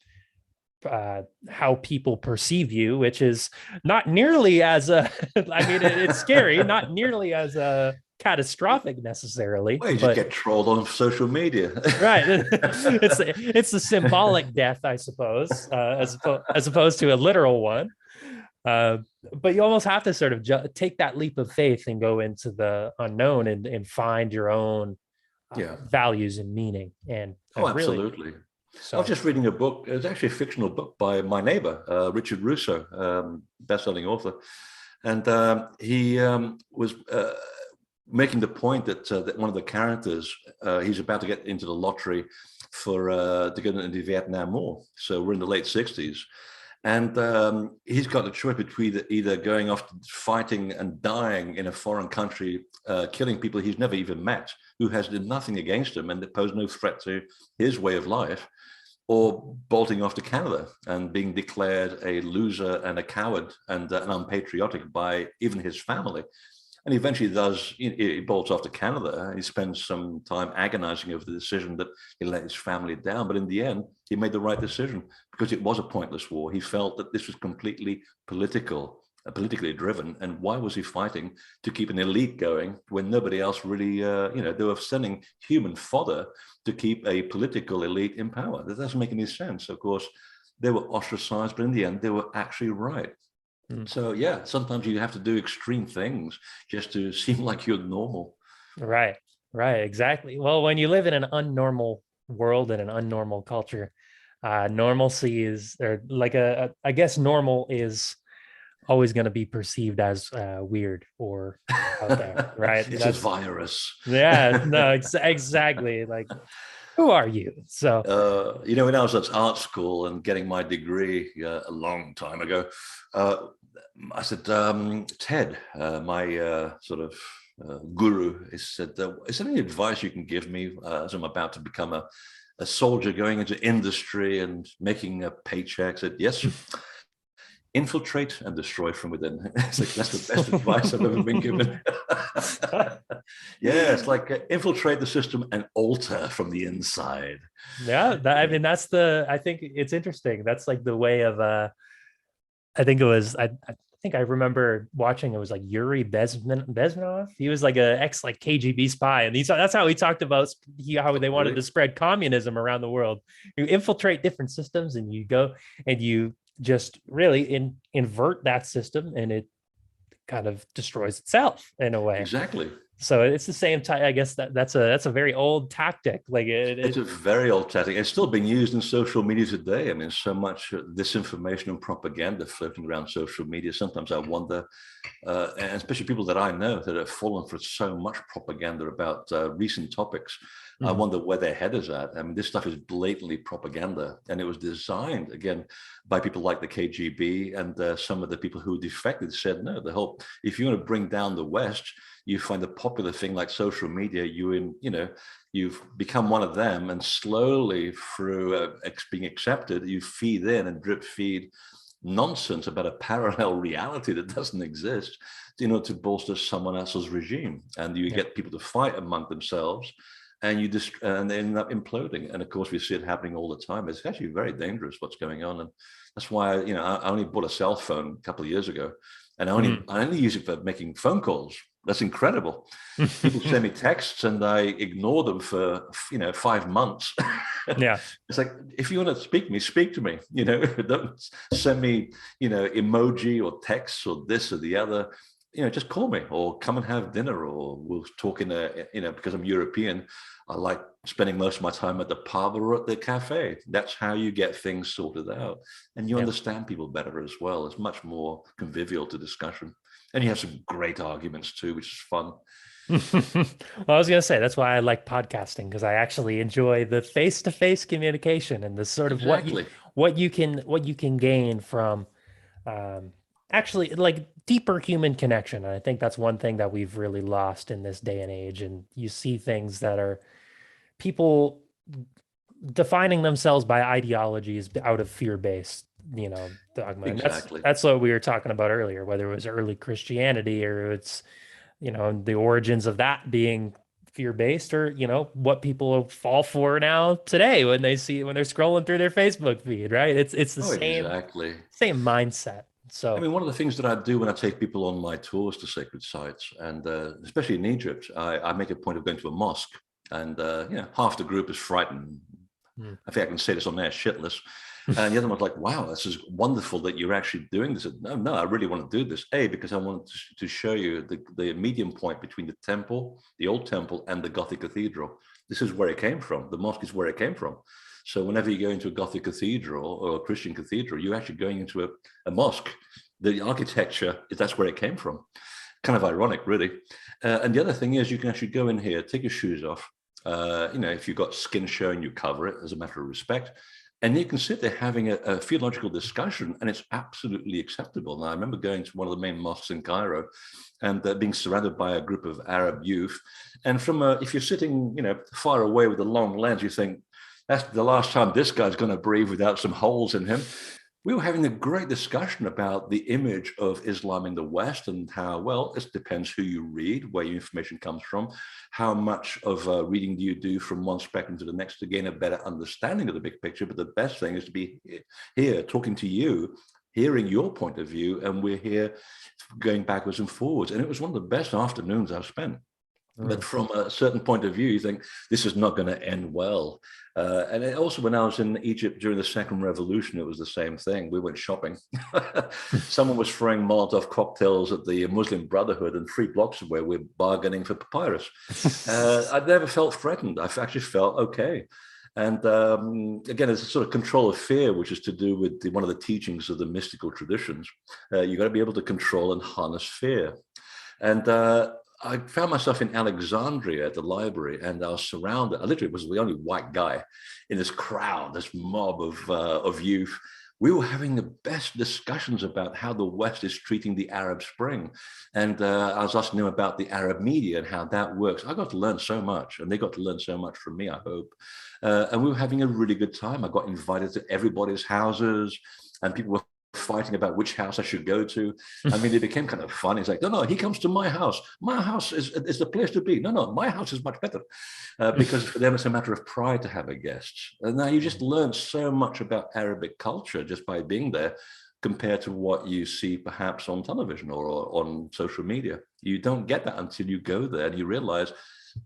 how people perceive you, which is not nearly as I mean, it's scary, not nearly as catastrophic necessarily. Well, you just get trolled on social media. Right. It's a symbolic death, I suppose, as opposed to a literal one. But you almost have to sort of take that leap of faith and go into the unknown and find your own values and meaning. And absolutely. So. I was just reading a book. It's actually a fictional book by my neighbor, Richard Russo, best-selling author. And he was making the point that one of the characters, he's about to get into the lottery to get into the Vietnam War. So we're in the late 60s. And he's got a choice between either going off fighting and dying in a foreign country, killing people he's never even met, who has done nothing against him and that pose no threat to his way of life, or bolting off to Canada and being declared a loser and a coward and unpatriotic by even his family. And he eventually does, he bolts off to Canada. He spends some time agonizing over the decision that he let his family down. But in the end, he made the right decision because it was a pointless war. He felt that this was completely politically driven. And why was he fighting to keep an elite going when nobody else really, they were sending human fodder to keep a political elite in power? That doesn't make any sense. Of course, they were ostracized, but in the end, they were actually right. So yeah, sometimes you have to do extreme things just to seem like you're normal. Right, exactly. Well, when you live in an unnormal world and an unnormal culture, normalcy is, or like I guess normal is always going to be perceived as weird or out there, right? It's a virus. Yeah, no, exactly. Like, who are you? So, when I was at art school and getting my degree a long time ago, I said, Ted, my sort of guru, he said, is there any advice you can give me as I'm about to become a soldier going into industry and making a paycheck? I said, yes, infiltrate and destroy from within. It's like, that's the best advice I've ever been given. Yeah, it's like infiltrate the system and alter from the inside. Yeah, I think it's interesting. That's like the way of, I think it was, I think I remember watching, it was like Yuri Bezmenov. He was like a ex like KGB spy. And that's how he talked about how they wanted to spread communism around the world. You infiltrate different systems and you go and you just really invert that system and it kind of destroys itself in a way. Exactly. So it's the same time. I guess that's a very old tactic. Like it's a very old tactic. It's still being used in social media today. I mean, so much disinformation and propaganda floating around social media. Sometimes I wonder, and especially people that I know that have fallen for so much propaganda about recent topics. I wonder where their head is at. I mean, this stuff is blatantly propaganda, and it was designed again by people like the KGB and some of the people who defected said, no, if you want to bring down the West, you find a popular thing like social media, you've become one of them, and slowly through being accepted, you feed in and drip feed nonsense about a parallel reality that doesn't exist, to bolster someone else's regime. And you get people to fight among themselves, and they end up imploding. And of course, we see it happening all the time. It's actually very dangerous what's going on. And that's why, I only bought a cell phone a couple of years ago, and I only use it for making phone calls. That's incredible. People send me texts and I ignore them for, 5 months. Yeah. It's like, if you want to speak to me, don't send me, emoji or text or this or the other. just call me or come and have dinner, or we'll talk in a, because I'm European, I like spending most of my time at the pub or at the cafe. That's how you get things sorted out. And you understand people better as well. It's much more convivial to discussion. And you have some great arguments too, which is fun. Well, I was going to say, that's why I like podcasting, because I actually enjoy the face-to-face communication and the sort of what you can gain from actually like deeper human connection. And I think that's one thing that we've really lost in this day and age. And you see things that are people defining themselves by ideologies out of fear-based, dogma. Exactly. That's what we were talking about earlier, whether it was early Christianity or it's, the origins of that being fear-based, or, what people fall for now today when they're scrolling through their Facebook feed, right? It's the same mindset. So, I mean, one of the things that I do when I take people on my tours to sacred sites, and especially in Egypt, I make a point of going to a mosque, and half the group is frightened. I think I can say this on air, shitless. And the other one's like, wow, this is wonderful that you're actually doing this. No, I really want to do this. Because I want to show you the medium point between the temple, the old temple, and the Gothic cathedral. This is where it came from. The mosque is where it came from. So whenever you go into a Gothic cathedral or a Christian cathedral, you're actually going into a mosque. The architecture, that's where it came from. Kind of ironic, really. And the other thing is you can actually go in here, take your shoes off. If you've got skin showing, you cover it as a matter of respect. And you can sit there having a theological discussion, and it's absolutely acceptable. Now, I remember going to one of the main mosques in Cairo and being surrounded by a group of Arab youth. And if you're sitting, far away with a long lens, you think, that's the last time this guy's going to breathe without some holes in him. We were having a great discussion about the image of Islam in the West and how, well, it depends who you read, where your information comes from, how much of reading do you do from one spectrum to the next to gain a better understanding of the big picture. But the best thing is to be here talking to you, hearing your point of view, and we're here going backwards and forwards. And it was one of the best afternoons I've spent. But from a certain point of view, you think this is not going to end well. And also when I was in Egypt during the Second Revolution, it was the same thing. We went shopping. Someone was throwing Molotov cocktails at the Muslim Brotherhood, and 3 blocks away, we're bargaining for papyrus. I never felt threatened. I actually felt okay. And again, it's a sort of control of fear, which is to do with one of the teachings of the mystical traditions. You've got to be able to control and harness fear. And I found myself in Alexandria at the library, and I was surrounded. I literally was the only white guy in this crowd, this mob of youth. We were having the best discussions about how the West is treating the Arab Spring. And I was asking them about the Arab media and how that works. I got to learn so much, and they got to learn so much from me, I hope. And we were having a really good time. I got invited to everybody's houses, and people were fighting about which house I should go to. I mean, it became kind of fun. It's like, no, he comes to my house. My house is the place to be. No, my house is much better. Because for them, it's a matter of pride to have a guest. And now you just learn so much about Arabic culture just by being there compared to what you see perhaps on television or on social media. You don't get that until you go there and you realize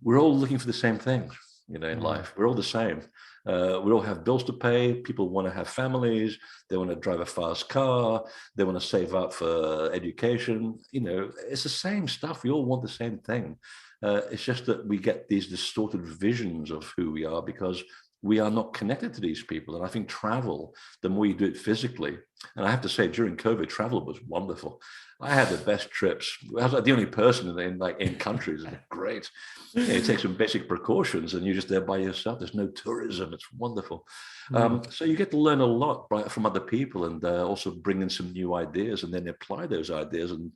we're all looking for the same things, in life. We're all the same. We all have bills to pay. People want to have families. They want to drive a fast car. They want to save up for education. It's the same stuff. We all want the same thing. It's just that we get these distorted visions of who we are because we are not connected to these people. And I think travel, the more you do it physically, and I have to say during COVID, travel was wonderful. I had the best trips. I was like the only person in countries. Great. You take some basic precautions and you're just there by yourself. There's no tourism. It's wonderful. So you get to learn a lot from other people and also bring in some new ideas and then apply those ideas and,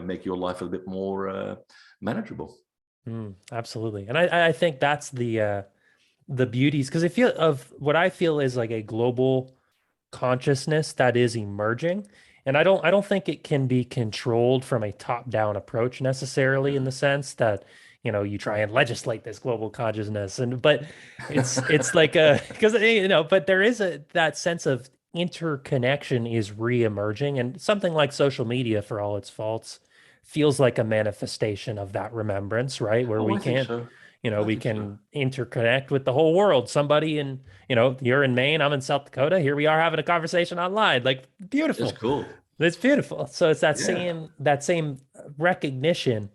make your life a bit more manageable. Absolutely. And I think that's the beauties, because what I feel is like a global consciousness that is emerging. And I don't think it can be controlled from a top-down approach necessarily, in the sense that, you try and legislate this global consciousness. But it's like but there is that sense of interconnection is re-emerging, and something like social media, for all its faults, feels like a manifestation of that remembrance, right? Where we can, we can interconnect with the whole world. Somebody in, you're in Maine, I'm in South Dakota. Here we are having a conversation online. Like, beautiful. It's cool. It's beautiful. So it's Yeah. that same recognition,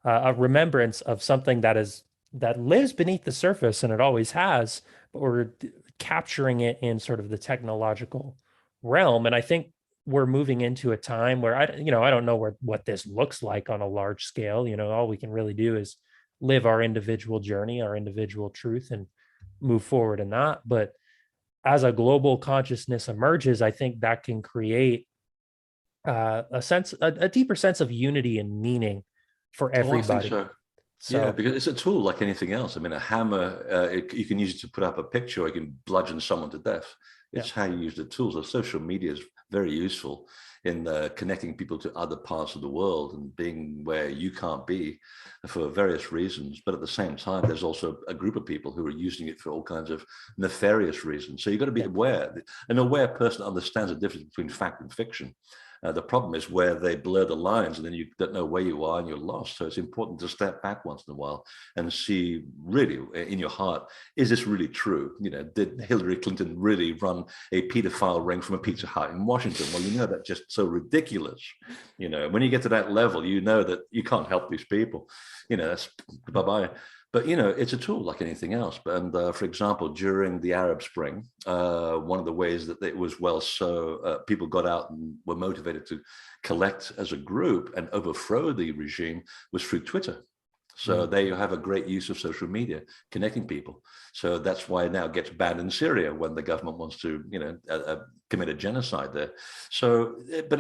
a remembrance of something that lives beneath the surface, and it always has, but we're capturing it in sort of the technological realm. And I think we're moving into a time where I don't know what this looks like on a large scale. All we can really do is live our individual journey, our individual truth, and move forward in that. But as a global consciousness emerges, I think that can create a deeper sense of unity and meaning for Oh, I think everybody. so. Yeah, So because it's a tool like anything else. I mean, a hammer, you can use it to put up a picture, or you can bludgeon someone to death. yeah, It's how you use the tools. So social media is very useful in connecting people to other parts of the world and being where you can't be for various reasons. But at the same time, there's also a group of people who are using it for all kinds of nefarious reasons. So you've got to be yeah, aware. An aware person understands the difference between fact and fiction. The problem is where they blur the lines and then you don't know where you are and you're lost. So it's important to step back once in a while and see really in your heart, is this really true? Did Hillary Clinton really run a pedophile ring from a Pizza Hut in Washington? Well, that's just so ridiculous. When you get to that level, you know that you can't help these people. That's bye-bye. But it's a tool like anything else. And for example, during the Arab Spring, one of the ways that it was people got out and were motivated to collect as a group and overthrow the regime was through Twitter. So there you have a great use of social media, connecting people. So that's why it now gets banned in Syria when the government wants to, commit a genocide there. So, but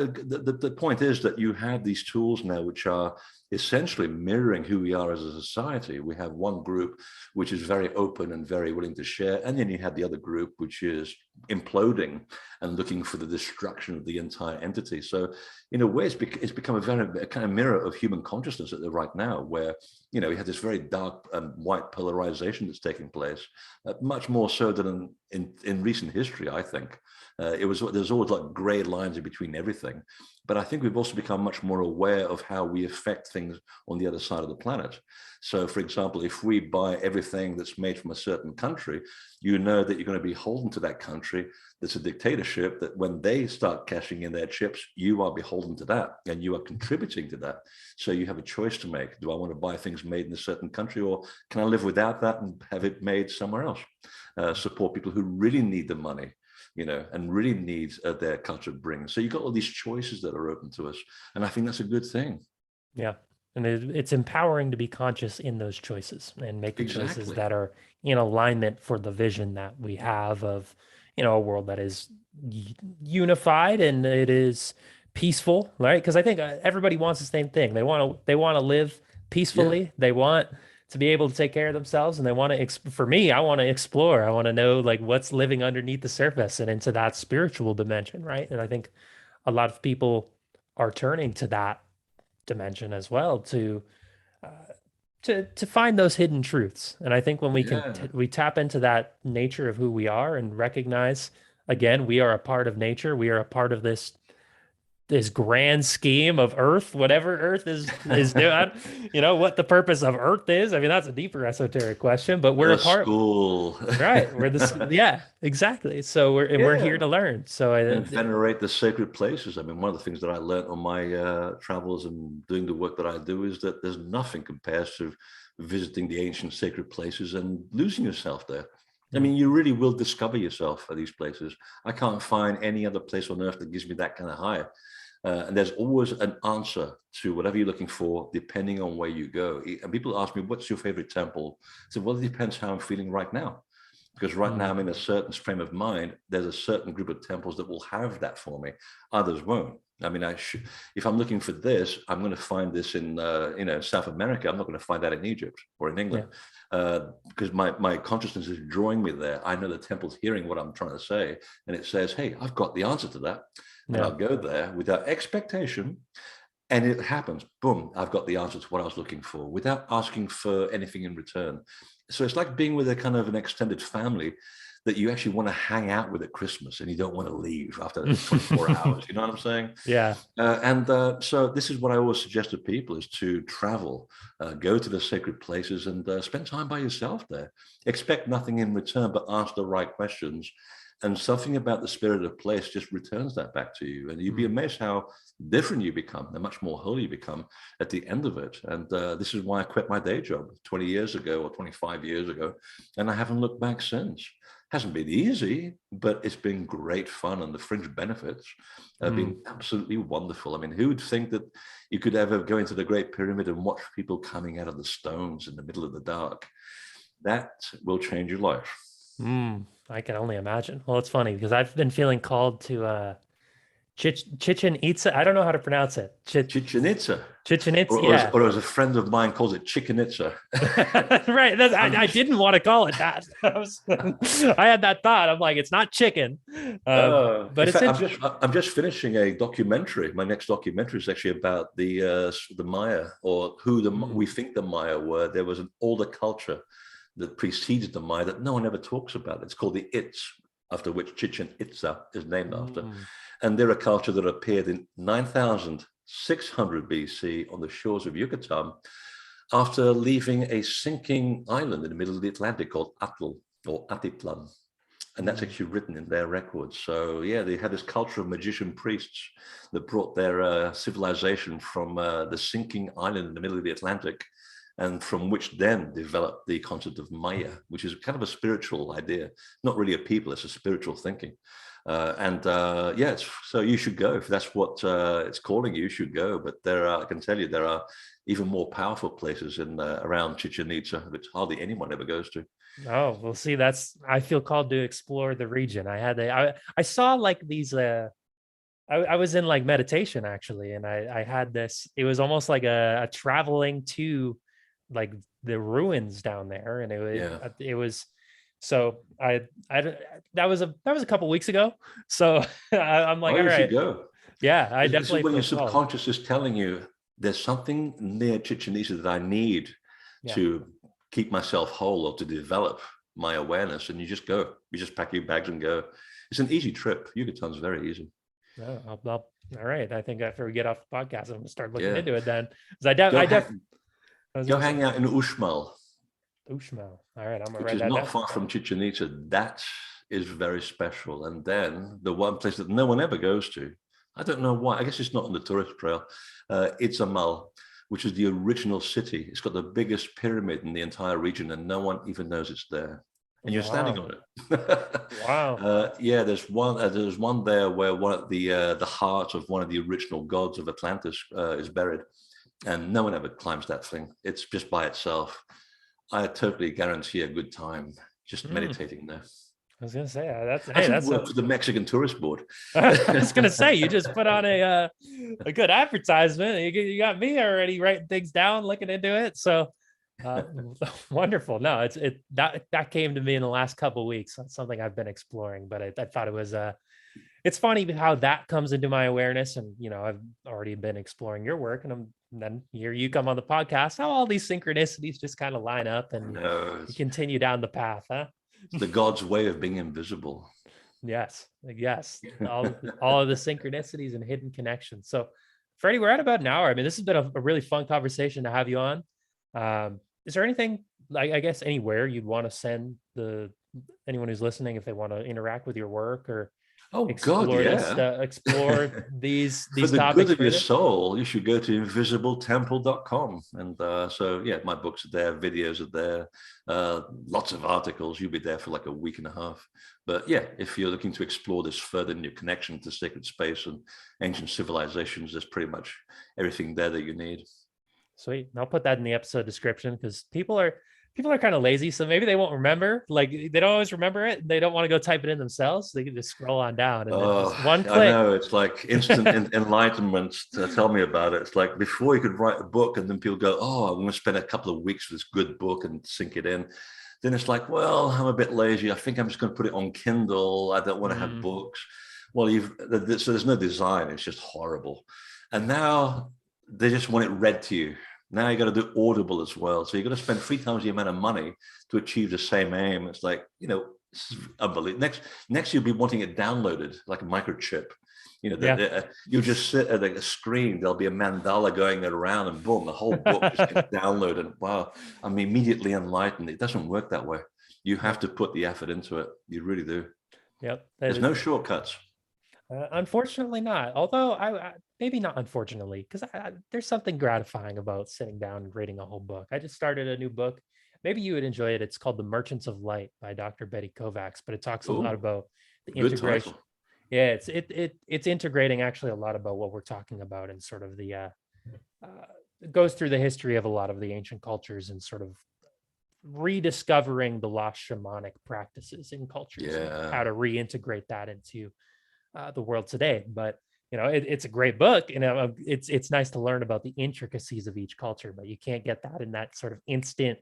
the point is that you have these tools now which are essentially mirroring who we are as a society. We have one group which is very open and very willing to share, and then you have the other group which is imploding and looking for the destruction of the entire entity. So in a way, it's become a kind of mirror of human consciousness at the right now, where we have this very dark and white polarization that's taking place, much more so than in recent history, I think. There's always like gray lines in between everything. But I think we've also become much more aware of how we affect things on the other side of the planet. So, for example, if we buy everything that's made from a certain country, you know that you're going to be beholden to that country. That's a dictatorship that when they start cashing in their chips, you are beholden to that and you are contributing to that. So you have a choice to make. Do I want to buy things made in a certain country, or can I live without that and have it made somewhere else? Support people who really need the money, and really need their culture bring. So you've got all these choices that are open to us. And I think that's a good thing. yeah. And it's empowering to be conscious in those choices and make the choices Exactly. that are in alignment for the vision that we have of, a world that is unified and it is peaceful, right? Because I think everybody wants the same thing. They want to live Yeah. peacefully. They want to be able to take care of themselves, and they want to, for me, I want to explore. I want to know like what's living underneath the surface and into that spiritual dimension, right? And I think a lot of people are turning to that dimension as well uh, to find those hidden truths. And I think when Yeah. we tap into that nature of who we are and recognize, again, we are a part of nature. We are a part of this grand scheme of Earth, whatever Earth is doing. What the purpose of Earth is. I mean, that's a deeper esoteric question, but we're a A part. school. Right. We're this. Yeah, exactly. So we're here Yeah. to learn. So And venerate the sacred places. I mean, one of the things that I learned on my travels and doing the work that I do is that there's nothing compares to visiting the ancient sacred places and losing yourself there. I mean, you really will discover yourself at these places. I can't find any other place on earth that gives me that kind of high. And there's always an answer to whatever you're looking for, depending on where you go. And people ask me, what's your favorite temple? I said, well, it depends how I'm feeling right now. Because right now I'm in a certain frame of mind. There's a certain group of temples that will have that for me. Others won't. I mean, if I'm looking for this, I'm going to find this in, South America. I'm not going to find that in Egypt or in England, because my consciousness is drawing me there. I know the temple's hearing what I'm trying to say, and it says, "Hey, I've got the answer to that," and I'll go there without expectation. And it happens, boom, I've got the answer to what I was looking for without asking for anything in return. So it's like being with a kind of an extended family that you actually want to hang out with at Christmas and you don't want to leave after 24 hours. You know what I'm saying? Yeah. So this is what I always suggest to people is to travel, go to the sacred places and spend time by yourself there. Expect nothing in return, but ask the right questions. And something about the spirit of place just returns that back to you. And you'd be amazed how different you become and much more holy you become at the end of it. And this is why I quit my day job 20 years ago or 25 years ago. And I haven't looked back since. Hasn't been easy, but it's been great fun, and the fringe benefits have been absolutely wonderful. I mean, who would think that you could ever go into the Great Pyramid and watch people coming out of the stones in the middle of the dark? That will change your life. I can only imagine. Well, it's funny because I've been feeling called to Chichen Itza. I don't know how to pronounce it. Chichen Itza. Chichen Itza, or, or as a friend of mine calls it, Chicken Itza. Right. I didn't want to call it that. I had that thought. I'm like, it's not chicken. But it's fact, I'm just finishing a documentary. My next documentary is actually about the Maya, or who we think the Maya were. There was an older culture that preceded the Maya that no one ever talks about. It's called the Itz, after which Chichen Itza is named after. And they're a culture that appeared in 9,600 BC on the shores of Yucatan after leaving a sinking island in the middle of the Atlantic called Atl or Atitlan. And that's actually written in their records. So yeah, they had this culture of magician priests that brought their civilization from the sinking island in the middle of the Atlantic, and from which then developed the concept of Maya, which is kind of a spiritual idea, not really a people, it's a spiritual thinking. So you should go. If that's what it's calling you, you should go. But I can tell you, there are even more powerful places around Chichen Itza, which hardly anyone ever goes to. Oh, well, see, I feel called to explore the region. I saw like these, I was in like meditation actually. And I had this, it was almost like a traveling to like the ruins down there. And it was, so that was a couple weeks ago. So I'm like, all right, should go. Yeah, I definitely. This is when your feel subconscious is telling you there's something near Chichen Itza that I need to keep myself whole or to develop my awareness, and you just go. You just pack your bags and go. It's an easy trip. Yucatan's very easy. Oh, all right. I think after we get off the podcast, I'm gonna start looking into it then. Go hang out in Uxmal. Uxmal. All right, I'm gonna which write is that not down. far from Chichen Itza. That is very special. And then the one place that no one ever goes to, I don't know why. I guess it's not on the tourist trail. Itzamal, which is the original city. It's got the biggest pyramid in the entire region, and no one even knows it's there. And you're standing on it. Wow. There's one there where one of the heart of one of the original gods of Atlantis is buried, and no one ever climbs that thing. It's just by itself. I totally guarantee a good time just meditating there. I was gonna say that's work for the Mexican Tourist Board. I was gonna say you just put on a good advertisement. You got me already writing things down, looking into it. So wonderful. No, that came to me in the last couple of weeks. That's something I've been exploring, but I thought it was it's funny how that comes into my awareness. And I've already been exploring your work, and then here you come on the podcast. How all these synchronicities just kind of line up, and you continue down the path, huh? The God's way of being invisible. Yes. All of the synchronicities and hidden connections. So, Freddie, we're at about an hour. I mean, this has been a really fun conversation to have you on. Is there anything, I guess, anywhere you'd want to send anyone who's listening if they want to interact with your work or explore these For the topics good of your soul, you should go to invisibletemple.com. And my books are there, videos are there, lots of articles. You'll be there for like a week and a half. But yeah, if you're looking to explore this further in your connection to sacred space and ancient civilizations, there's pretty much everything there that you need. Sweet. And I'll put that in the episode description, because people are kind of lazy, so maybe they won't remember. Like, they don't always remember it. They don't want to go type it in themselves. They can just scroll on down and then just one click. I know, it's like instant enlightenment. Tell me about it. It's like before you could write a book, and then people go, "Oh, I'm going to spend a couple of weeks with this good book and sink it in." Then it's like, "Well, I'm a bit lazy. I think I'm just going to put it on Kindle. I don't want to have books." Well, so there's no design. It's just horrible. And now they just want it read to you. Now you got to do Audible as well. So you're going to spend 3 times the amount of money to achieve the same aim. It's like, this is unbelievable. Next you'll be wanting it downloaded like a microchip. You'll just sit at a screen. There'll be a mandala going around, and boom, the whole book just gets downloaded. And wow, I'm immediately enlightened. It doesn't work that way. You have to put the effort into it. You really do. Yep. There's no shortcuts. Unfortunately not. Although maybe not unfortunately, because there's something gratifying about sitting down and reading a whole book. I just started a new book. Maybe you would enjoy it. It's called The Merchants of Light by Dr. Betty Kovacs, but it talks a lot Ooh, about the good integration. title. Yeah, it's integrating actually a lot about what we're talking about, and sort of the it goes through the history of a lot of the ancient cultures and sort of rediscovering the lost shamanic practices in cultures and how Yeah. to reintegrate that into the world today. But it's a great book. It's nice to learn about the intricacies of each culture, but you can't get that in that sort of instant.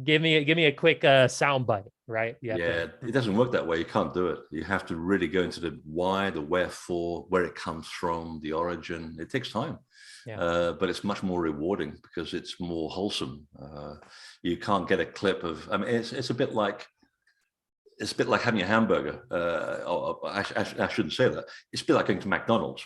Give me a quick sound bite, right? Yeah, it doesn't work that way. You can't do it. You have to really go into the why, the wherefore, where it comes from, the origin. It takes time, but it's much more rewarding because it's more wholesome. You can't get a clip of. I mean, it's a bit like having a hamburger. I shouldn't say that. It's a bit like going to McDonald's,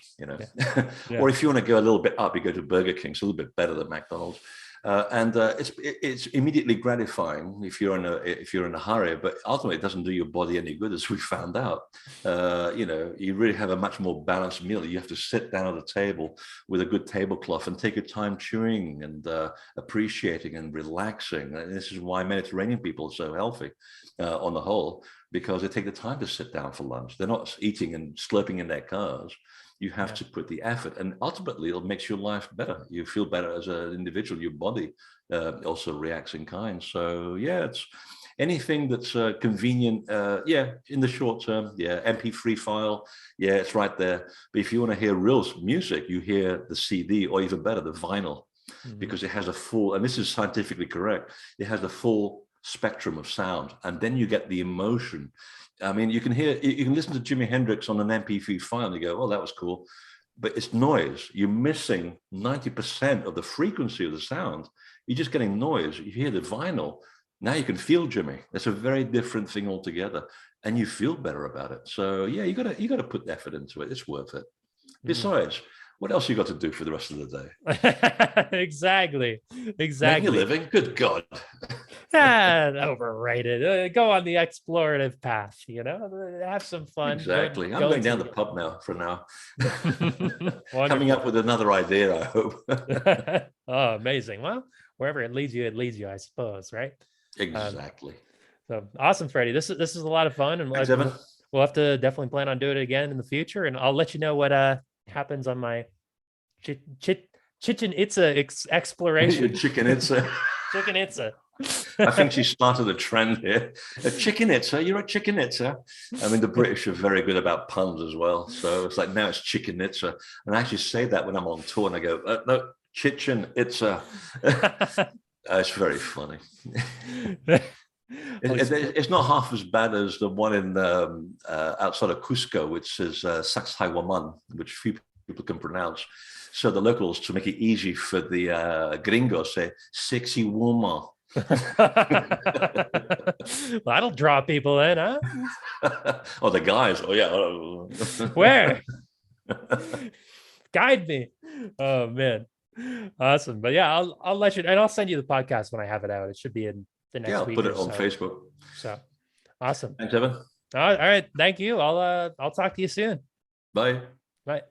or if you want to go a little bit up, you go to Burger King. It's a little bit better than McDonald's. It's immediately gratifying if you're in a hurry, but ultimately it doesn't do your body any good, as we found out. You really have a much more balanced meal. You have to sit down at a table with a good tablecloth and take your time chewing and appreciating and relaxing. And this is why Mediterranean people are so healthy on the whole, because they take the time to sit down for lunch. They're not eating and slurping in their cars. You have to put the effort, and ultimately it makes your life better. You feel better as an individual. Your body also reacts in kind. So it's anything that's convenient. In the short term, MP3 file, it's right there. But if you want to hear real music, you hear the CD, or even better, the vinyl, because it has a full, and this is scientifically correct, it has the full spectrum of sound, and then you get the emotion. I mean, you can listen to Jimi Hendrix on an MP3 file and you go, oh, that was cool. But it's noise. You're missing 90% of the frequency of the sound. You're just getting noise. You hear the vinyl. Now you can feel Jimmy. That's a very different thing altogether. And you feel better about it. So you gotta put effort into it. It's worth it. Besides, what else you got to do for the rest of the day? Exactly. Make a living. Good God. Overrated. Go on the explorative path, have some fun. Exactly. I'm going down the pub now for now. Coming up with another idea, I hope. Oh, amazing. Well, wherever it leads you, I suppose, right? Exactly. So awesome, Freddie. This is a lot of fun, and thanks, Evan. We'll have to definitely plan on doing it again in the future, and I'll let you know what happens on my Chichen Itza exploration. Chichen Itza. Chichen Itza. I think she started a trend here. A Chichen Itza, you're a Chichen Itza. I mean, the British are very good about puns as well. So it's like now it's Chichen Itza. And I actually say that when I'm on tour and I go, no, Chichen Itza. It's very funny. It's not half as bad as the one in outside of Cusco, which is Sacsayhuaman, which few people can pronounce. So the locals, to make it easy for the gringos, say sexy woman. That'll draw people in, huh? Oh, the guys. Oh, yeah. Where? Guide me. Oh, man. Awesome. But yeah, I'll let you, and I'll send you the podcast when I have it out. It should be in the next week. I'll put it on Facebook. So awesome. Thanks, Evan. All right. Thank you. I'll talk to you soon. Bye. Bye.